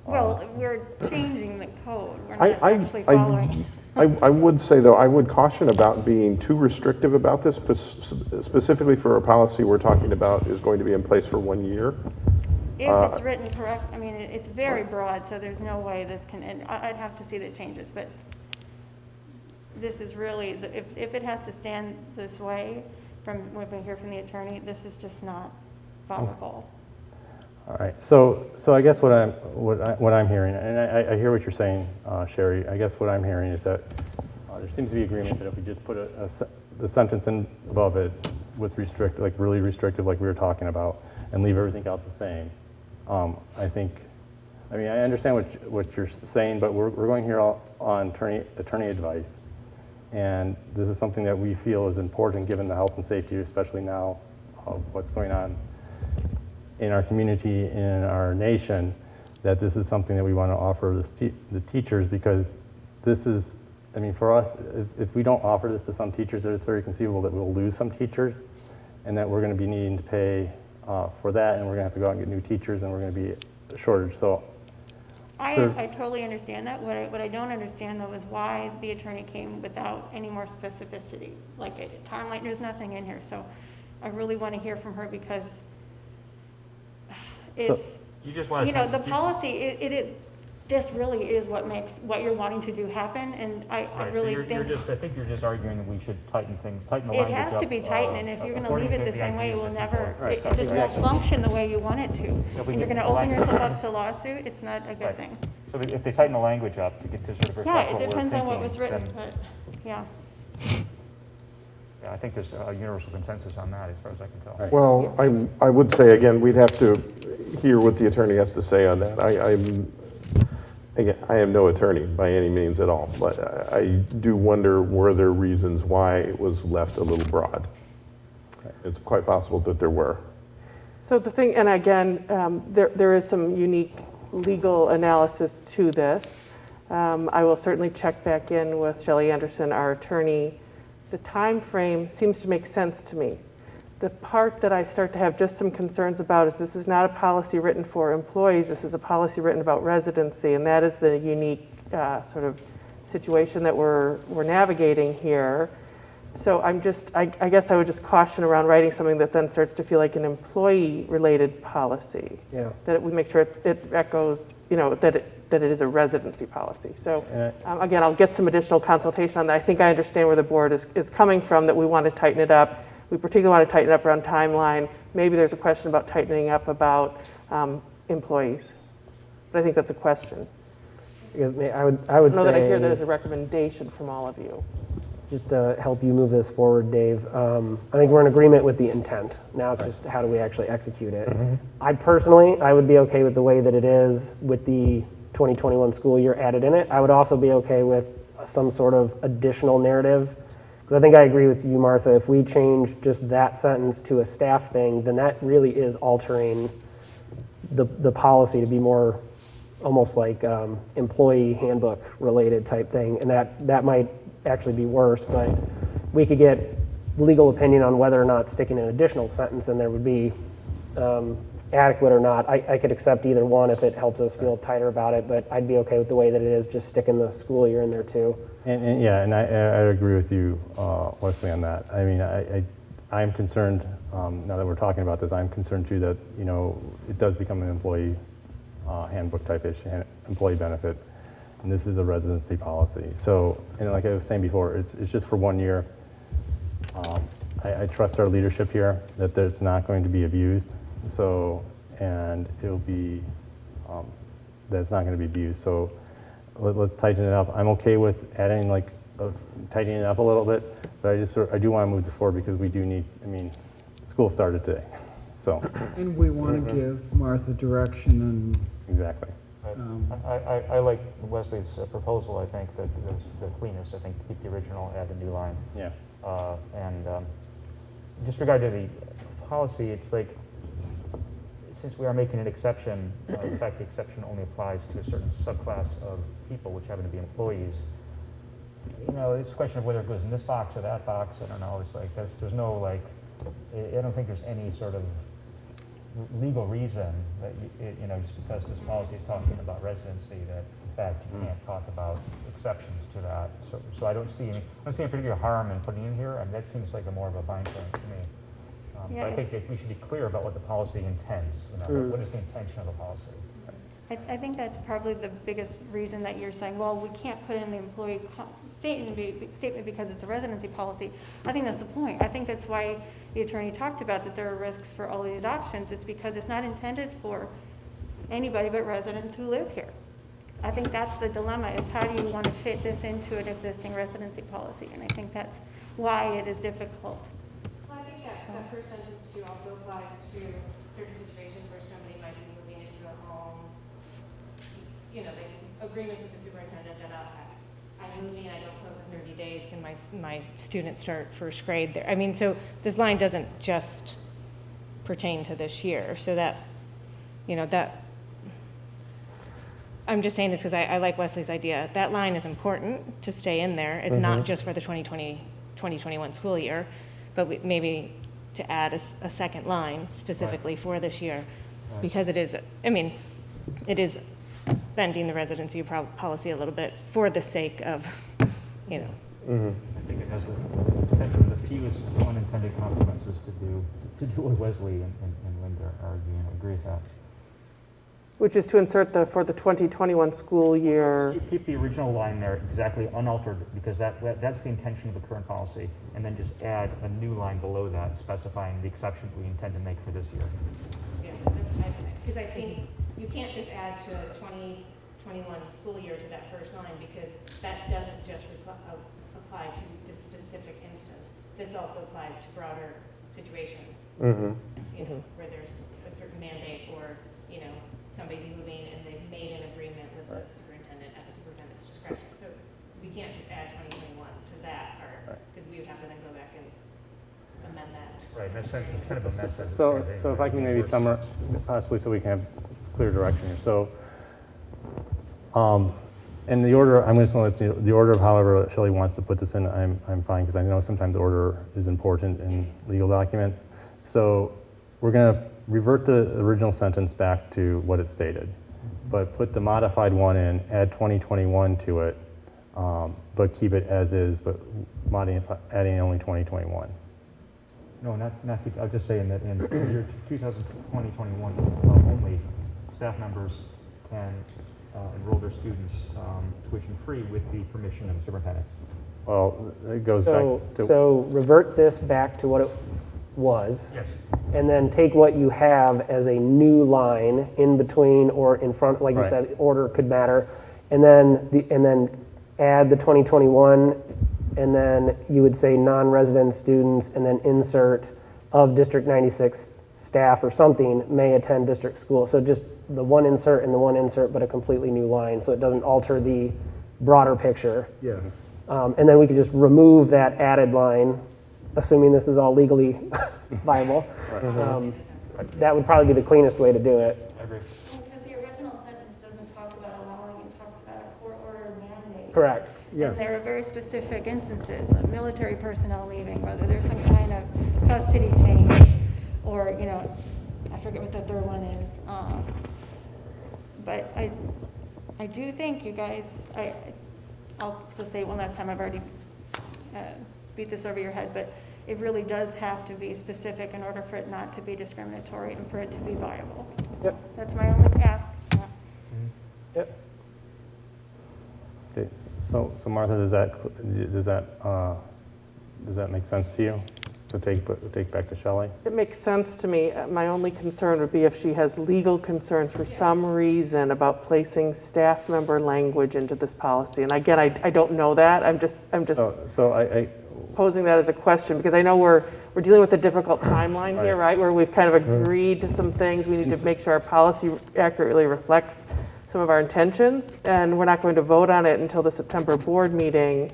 Well, we're changing the code. We're I- not actually following. I would say, though, I would caution about being too restrictive about this, specifically for a policy we're talking about is going to be in place for 1 year. If it's written correct, I mean, it's very broad, so there's no way this can, and I'd have to see the changes, but this is really, if it has to stand this way, from what we hear from the attorney, this is just not viable. all right. So I guess what I'm hearing, and I hear what you're saying, Sherry. I guess what I'm hearing is that there seems to be agreement that if we just put the sentence in above it with restrict, like really restrictive, like we were talking about, and leave everything else the same. I think, I mean, I understand what you're saying, but we're going here on attorney advice. And this is something that we feel is important given the health and safety, especially now of what's going on in our community, in our nation, that this is something that we want to offer the teachers, because this is, I mean, for us, if we don't offer this to some teachers, it's very conceivable that we'll lose some teachers and that we're going to be needing to pay for that, and we're going to have to go out and get new teachers, and we're going to be a shortage. So I totally understand that. What I don't understand, though, is why the attorney came without any more specificity. Like, timeline, there's nothing in here, so I really want to hear from her, because it's, You just want you know, the policy, this really is what makes what you're wanting to do happen, and I really think I think you're just arguing that we should tighten the it language has to up, be tightened, and if you're going to according leave it to the same way, it ideas will that never, people- it just won't function the way you want it to. If we And you're get going to the open language- yourself up to lawsuit, it's not a good Right. thing. So if they tighten the language up to get to sort of Yeah, reflect it what we're depends on what thinking, was written, then- but, yeah. Yeah, I think there's a universal consensus on that as far as I can tell. Right. Well, I would say, again, we'd have to hear what the attorney has to say on that. Again, I am no attorney by any means at all, but I do wonder, were there reasons why it was left a little broad? It's quite possible that there were. So the thing, and again, there is some unique legal analysis to this. I will certainly check back in with Shelley Anderson, our attorney. The time frame seems to make sense to me. The part that I start to have just some concerns about is this is not a policy written for employees, this is a policy written about residency, and that is the unique sort of situation that we're navigating here. So I guess I would just caution around writing something that then starts to feel like an employee-related policy. Yeah. That we make sure it echoes, that it is a residency policy. So again, I'll get some additional consultation on that. I think I understand where the board is coming from, that we want to tighten it up. We particularly want to tighten up around timeline. Maybe there's a question about tightening up about employees. But I think that's a question. Because I would I know say, that I hear that as a recommendation from all of you. just to help you move this forward, Dave, I think we're in agreement with the intent. Now it's just how do we actually execute it. I would be okay with the way that it is with the 2021 school year added in it. I would also be okay with some sort of additional narrative. Because I think I agree with you, Martha, if we change just that sentence to a staff thing, then that really is altering the policy to be more almost like employee handbook related type thing. And that might actually be worse, but we could get legal opinion on whether or not sticking an additional sentence in there would be adequate or not. I could accept either one if it helps us feel tighter about it, but I'd be okay with the way that it is, just sticking the school year in there too. And I agree with you, Wesley, on that. I mean, I'm concerned, now that we're talking about this, I'm concerned too that, it does become an employee handbook type issue, employee benefit, and this is a residency policy. So, and like I was saying before, it's just for 1 year. I trust our leadership here that it's not going to be abused. So, and it'll be, that it's not going to be abused. So let's tighten it up. I'm okay with adding tightening it up a little bit, but I do want to move this forward because we do need, school started today. So. And we want to give Martha direction and. Exactly. I like Wesley's proposal. I think that the cleanest. I think keep the original, add the new line. Yeah. And just regard to the policy, it's like, since we are making an exception, in fact, the exception only applies to a certain subclass of people, which happen to be employees. It's a question of whether it goes in this box or that box. I don't know. It's like there's no I don't think there's any sort of legal reason that just because this policy is talking about residency, that in fact you can't talk about exceptions to that. So I don't see any particular harm in putting it in here, and that seems like more of a fine point to me. But I think that we should be clear about what the policy intends. What is the intention of the policy? I think that's probably the biggest reason that you're saying, well, we can't put in the employee statement because it's a residency policy. I think that's the point. I think that's why the attorney talked about that there are risks for all these options. It's because it's not intended for anybody but residents who live here. I think that's the dilemma, is how do you want to fit this into an existing residency policy? And I think that's why it is difficult. Well, I think that first sentence too also applies to certain situations where somebody might be moving into a home. They agreements with the superintendent that I'm moving, I don't close in 30 days. Can my student start first grade there? So this line doesn't just pertain to this year. So that, I'm just saying this because I like Wesley's idea. That line is important to stay in there. It's not just for the 2020-2021 school year, but maybe to add a second line specifically for this year, because it is, it is bending the residency policy a little bit for the sake of, I think it has the potential of the fewest unintended consequences to do what Wesley and Linda are arguing. I agree with that. Which is to insert for the 2021 school year. Keep the original line there exactly unaltered, because that's the intention of the current policy, and then just add a new line below that specifying the exception we intend to make for this year. Yeah, because I think you can't just add to a 2021 school year to that first line, because that doesn't just apply to this specific instance. this also applies to broader situations, Mhm. you know, where there's a certain mandate or, you know, somebody's moving and they've made an agreement with the superintendent at the superintendent's discretion. So we can't just add 2021 to that part, because we would have to then go back and amend that. Right, in that sense, it's kind of a mess. So if I can maybe summarize, possibly so we can have clear direction here. So, in the order, I'm just going to let you, the order of however Shelley wants to put this in, I'm fine, because I know sometimes order is important in legal documents. So we're going to revert the original sentence back to what it stated, but put the modified one in, add 2021 to it, but keep it as is, but adding only 2021. No, not, I'll just say in that in year 2021 only, staff members can enroll their students tuition free with the permission of the superintendent. Well, it goes So, back to. so revert this back to what it was. Yes. And then take what you have as a new line in between or in front, like you Right. said, order could matter. And then add the 2021, and then you would say non-resident students, and then insert of District 96 staff or something may attend district school. So just the one insert and the one insert, but a completely new line, so it doesn't alter the broader picture. Yes. And then we could just remove that added line, assuming this is all legally viable. That would probably be the cleanest way to do it. I agree. Because the original sentence doesn't talk about allowing, it talks about a court order mandate. Correct. Yes. And there are very specific instances of military personnel leaving, whether there's some kind of custody change, or, you know, I forget what the third one is. But I do think you guys, I'll just say it one last time, I've already beat this over your head, but it really does have to be specific in order for it not to be discriminatory and for it to be viable. Yep. That's my only ask. Yep. Okay, so Martha, does that make sense to you? To take back to Shelley? It makes sense to me. My only concern would be if she has legal concerns for some reason about placing staff member language into this policy. And again, I don't know that. I'm just So I posing that as a question, because I know we're dealing with a difficult timeline here, right? Where we've kind of agreed to some things. We need to make sure our policy accurately reflects some of our intentions, and we're not going to vote on it until the September board meeting.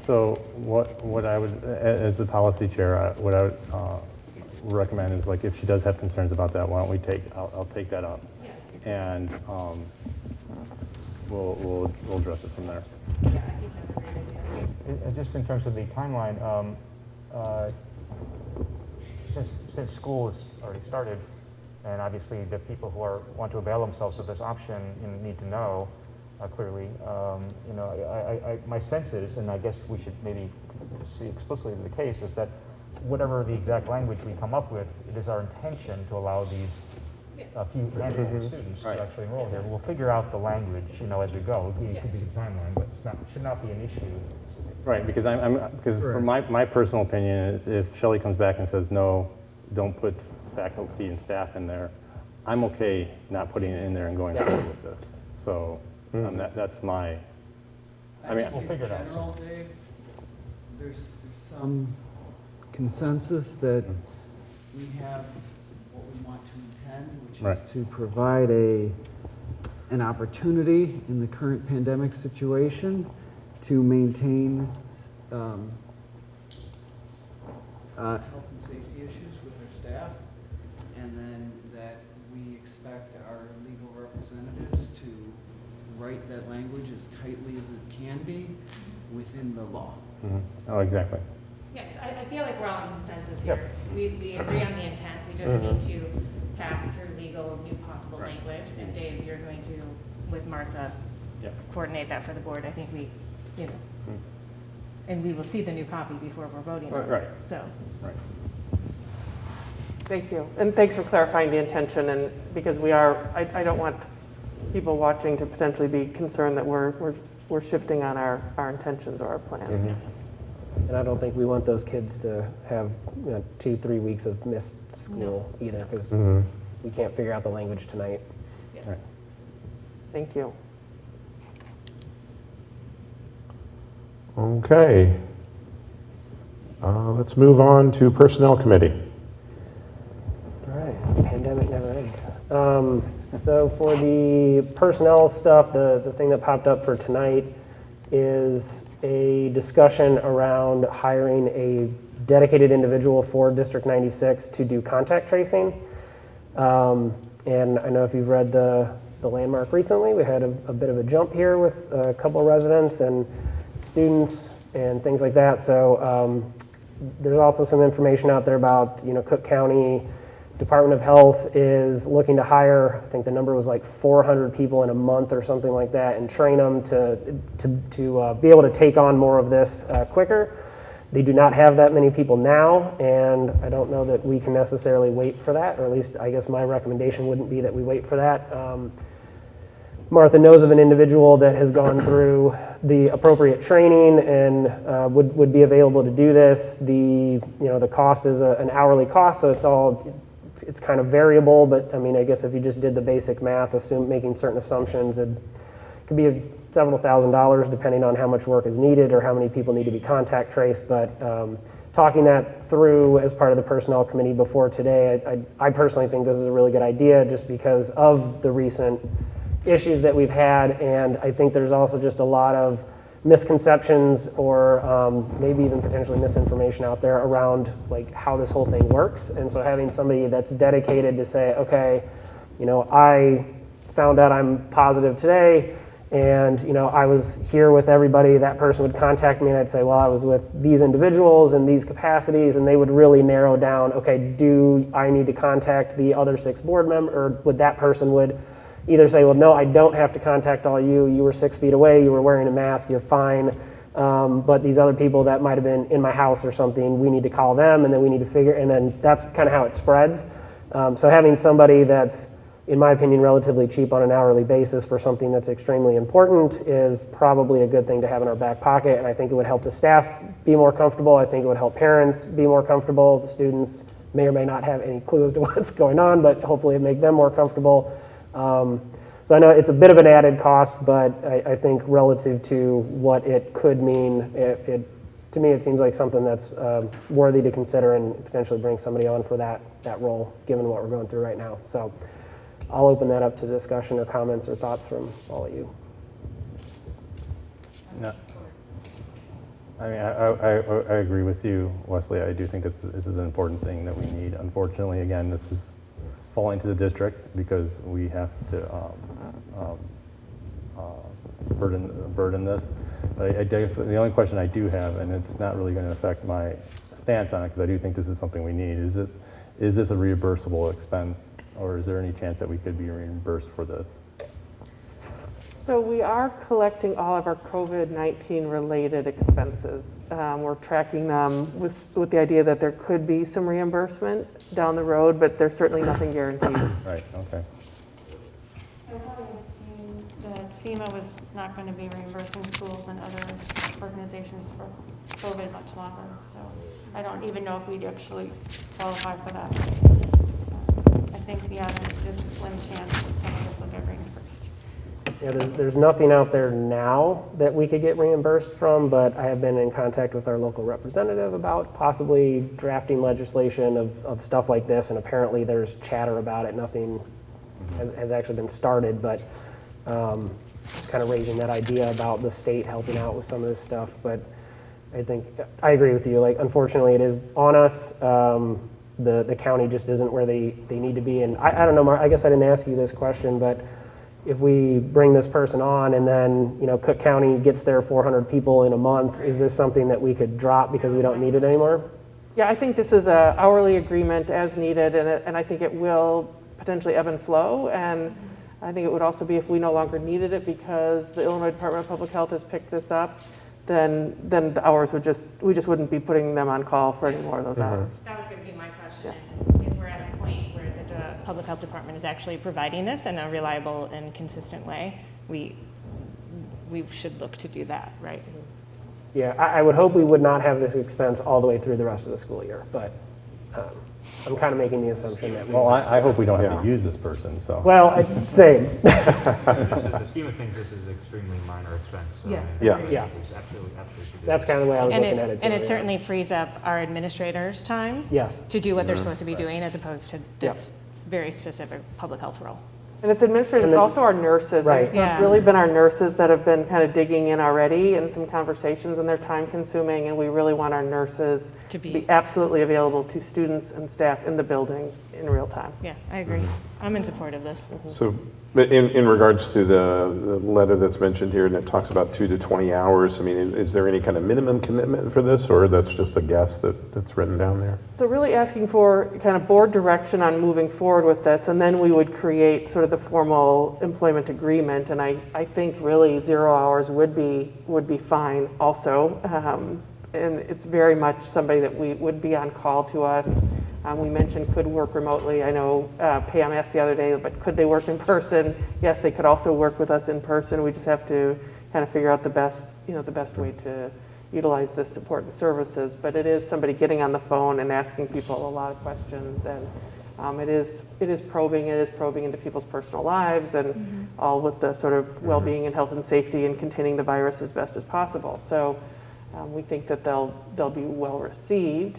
So what I would, as the policy chair, what I would recommend is, like, if she does have concerns about that, why don't we I'll take that up, and we'll address it from there. And just in terms of the timeline, since school has already started, and obviously the people who want to avail themselves of this option, need to know clearly. My sense is, and I guess we should maybe see explicitly the case, is that whatever the exact language we come up with, it is our intention to allow these few handful of students to actually enroll here. We'll figure out the language, as we go. It could be the timeline, but should not be an issue. Right, because for my personal opinion is, if Shelley comes back and says, no, don't put faculty and staff in there, I'm okay not putting it in there and going forward with this. So that's my, We'll figure it out. General, Dave, there's some consensus that we have what we want to intend, which Right. is to provide an opportunity in the current pandemic situation to maintain health and safety issues with our staff, and then that we expect our legal representatives to write that language as tightly as it can be within the law. oh, exactly. Yes, I feel like we're all in consensus here. We agree on the intent, we just need to pass through legal new possible language. And Dave, you're going to, with Martha, coordinate that for the board. I think and we will see the new copy before we're voting on it. Right. So. Right. Thank you. And thanks for clarifying the intention, and because I don't want people watching to potentially be concerned that we're shifting on our intentions or our plans. And I don't think we want those kids to have 2-3 weeks of missed school either, because we can't figure out the language tonight. Right. Thank you. Okay. Let's move on to Personnel Committee. All right, pandemic never ends. So for the personnel stuff, the thing that popped up for tonight is a discussion around hiring a dedicated individual for District 96 to do contact tracing. And I know if you've read the landmark recently, we had a bit of a jump here with a couple of residents and students and things like that. So there's also some information out there about, Cook County Department of Health is looking to hire, I think the number was like 400 people in a month or something like that, and train them to be able to take on more of this quicker. They do not have that many people now, and I don't know that we can necessarily wait for that, or at least I guess my recommendation wouldn't be that we wait for that. Martha knows of an individual that has gone through the appropriate training and would be available to do this. The cost is an hourly cost, so it's kind of variable, but I mean, I guess if you just did the basic math, making certain assumptions, it could be several $1,000s depending on how much work is needed or how many people need to be contact traced. But talking that through as part of the personnel committee before today, I personally think this is a really good idea just because of the recent issues that we've had, and I think there's also just a lot of misconceptions or maybe even potentially misinformation out there around like how this whole thing works. And so having somebody that's dedicated to say, okay, I found out I'm positive today, and I was here with everybody, that person would contact me and I'd say, well, I was with these individuals in these capacities, and they would really narrow down, okay, do I need to contact the other 6 board members, or would that person would either say, well, no, I don't have to contact all you were 6 feet away, you were wearing a mask, you're fine, but these other people that might have been in my house or something, we need to call them, and then we need to figure, and then that's kind of how it spreads. So having somebody that's, in my opinion, relatively cheap on an hourly basis for something that's extremely important is probably a good thing to have in our back pocket, and I think it would help the staff be more comfortable. I think it would help parents be more comfortable. The students may or may not have any clue as to what's going on, but hopefully it make them more comfortable. So I know it's a bit of an added cost, but I think relative to what it could mean, to me it seems like something that's worthy to consider and potentially bring somebody on for that role, given what we're going through right now. So I'll open that up to discussion or comments or thoughts from all of you. No. I mean, I agree with you, Wesley. I do think this is an important thing that we need. Unfortunately, again, this is falling to the district because we have to burden this. But I guess the only question I do have, and it's not really going to affect my stance on it because I do think this is something we need, is this a reimbursable expense, or is there any chance that we could be reimbursed for this? So we are collecting all of our COVID-19 related expenses. We're tracking them with the idea that there could be some reimbursement down the road, but there's certainly nothing guaranteed. Right, okay. I thought I seen that FEMA was not going to be reimbursing schools and other organizations for COVID much longer, so I don't even know if we'd actually qualify for that. I think, yeah, there's a slim chance that some of this will get reimbursed. Yeah, there's nothing out there now that we could get reimbursed from, but I have been in contact with our local representative about possibly drafting legislation of stuff like this, and apparently there's chatter about it. Nothing has actually been started, but just kind of raising that idea about the state helping out with some of this stuff. But I think, I agree with you, like, unfortunately it is on us. The county just isn't where they need to be, and I don't know, Mark, I guess I didn't ask you this question, but if we bring this person on and then, Cook County gets their 400 people in a month, is this something that we could drop because we don't need it anymore? Yeah, I think this is an hourly agreement as needed, and I think it will potentially ebb and flow. And I think it would also be if we no longer needed it because the Illinois Department of Public Health has picked this up, then the hours we just wouldn't be putting them on call for any more of those hours. That was going to be my question, is if we're at a point where the Public Health Department is actually providing this in a reliable and consistent way, we should look to do that, right? Yeah, I would hope we would not have this expense all the way through the rest of the school year, but I'm kind of making the assumption that. Well, I hope we don't have Yeah. to use this person, so. Well, same. In the scheme of things, this is extremely minor expense. So, Yeah. I mean, Yes. Yeah. there's absolutely should be. That's kind of the way I was And looking at it. and too, it yeah. certainly frees up our administrators' time Yes. to do what they're supposed to be doing as opposed to this very specific public health role. And it's administrators, And it's then- also our nurses. Right. And so Yeah. it's really been our nurses that have been kind of digging in already in some conversations, and they're time consuming, and we really want our nurses To to be- be absolutely available to students and staff in the building in real time. Yeah, I agree. I'm in support of this. So but in regards to the letter that's mentioned here, and it talks about 2 to 20 hours, I mean, is there any kind of minimum commitment for this, or that's just a guess that's written down there? So really asking for kind of board direction on moving forward with this, and then we would create sort of the formal employment agreement. And I think really 0 hours would be fine also. And it's very much somebody that we would be on call to us. We mentioned could work remotely. I know Pam asked the other day, but could they work in person? Yes, they could also work with us in person. We just have to kind of figure out the best way to utilize this support and services. But it is somebody getting on the phone and asking people a lot of questions, and it is probing into people's personal lives, and all with the sort of well-being and health and safety and containing the virus as best as possible. So we think that they'll be well received.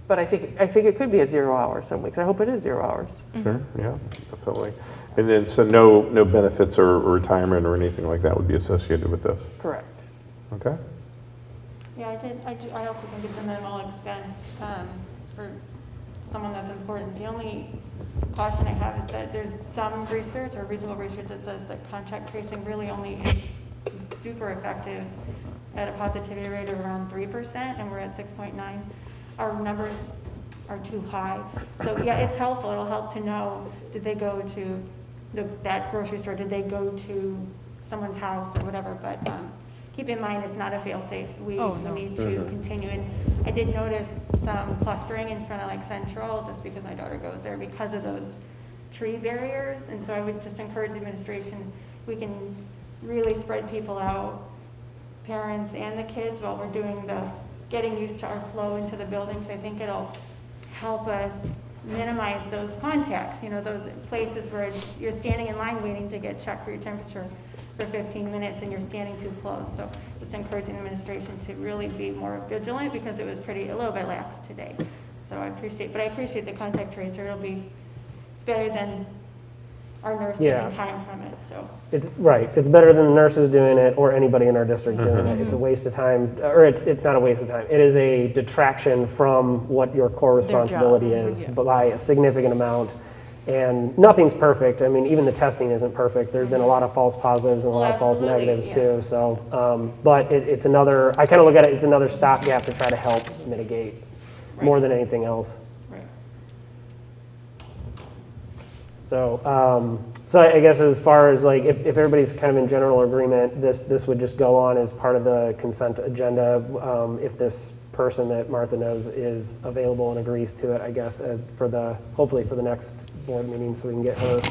But I think it could be a 0 hour some weeks. I hope it is 0 hours. Sure, yeah, definitely. And then, so no benefits or retirement or anything like that would be associated with this? Correct. Okay? Yeah, I also think it's a minimal expense for someone that's important. The only caution I have is that there's some research or reasonable research that says that contact tracing really only is super effective at a positivity rate of around 3%, and we're at 6.9. Our numbers are too high. So yeah, it's helpful. It'll help to know, did they go to that grocery store? Did they go to someone's house or whatever? But keep in mind, it's not a fail-safe. We need to continue. And I did notice some clustering in front of like Central, just because my daughter goes there, because of those tree barriers. And so I would just encourage administration, we can really spread people out, parents and the kids, while we're doing the getting used to our flow into the buildings. I think it'll help us minimize those contacts, those places where you're standing in line waiting to get checked for your temperature for 15 minutes and you're standing too close. So just encouraging administration to really be more vigilant, because it was a little bit lax today. So I appreciate the contact tracer. It's better than our nurse getting time from it, so. It's better than the nurses doing it or anybody in our district doing it. It's a waste of time, or it's not a waste of time. It is a detraction from what your core responsibility is by a significant amount. And nothing's perfect. I mean, even the testing isn't perfect. There's been a lot of false positives and a lot of false negatives too. So, but it's another, I kind of look at it, it's another stopgap to try to help mitigate more than anything else. So, I guess as far as like, if everybody's kind of in general agreement, this would just go on as part of the consent agenda, if this person that Martha knows is available and agrees to it, I guess, hopefully for the next board meeting, so we can get her,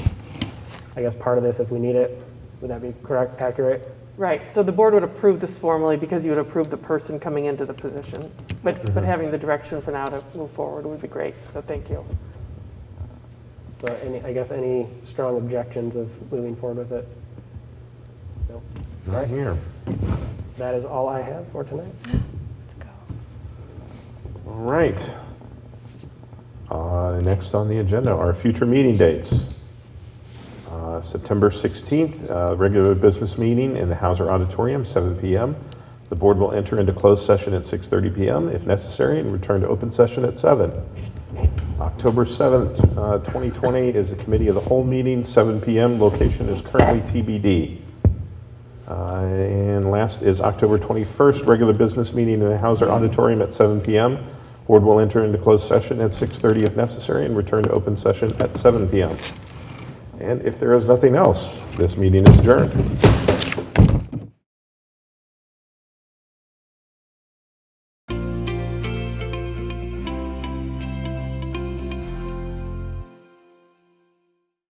I guess, part of this if we need it. Would that be correct, accurate? Right. So the board would approve this formally because you would approve the person coming into the position. But having the direction for now to move forward would be great. So thank you. So any strong objections of moving forward with it? No? Right here. That is all I have for tonight. Let's go. All right. Next on the agenda are future meeting dates. September 16th, regular business meeting in the Hauser Auditorium, 7 p.m. The board will enter into closed session at 6:30 p.m. if necessary, and return to open session at 7. October 7th, 2020 is the committee of the whole meeting, 7 p.m. Location is currently TBD. And last is October 21st, regular business meeting in the Hauser Auditorium at 7 p.m. Board will enter into closed session at 6:30 if necessary, and return to open session at 7 p.m. And if there is nothing else, this meeting is adjourned.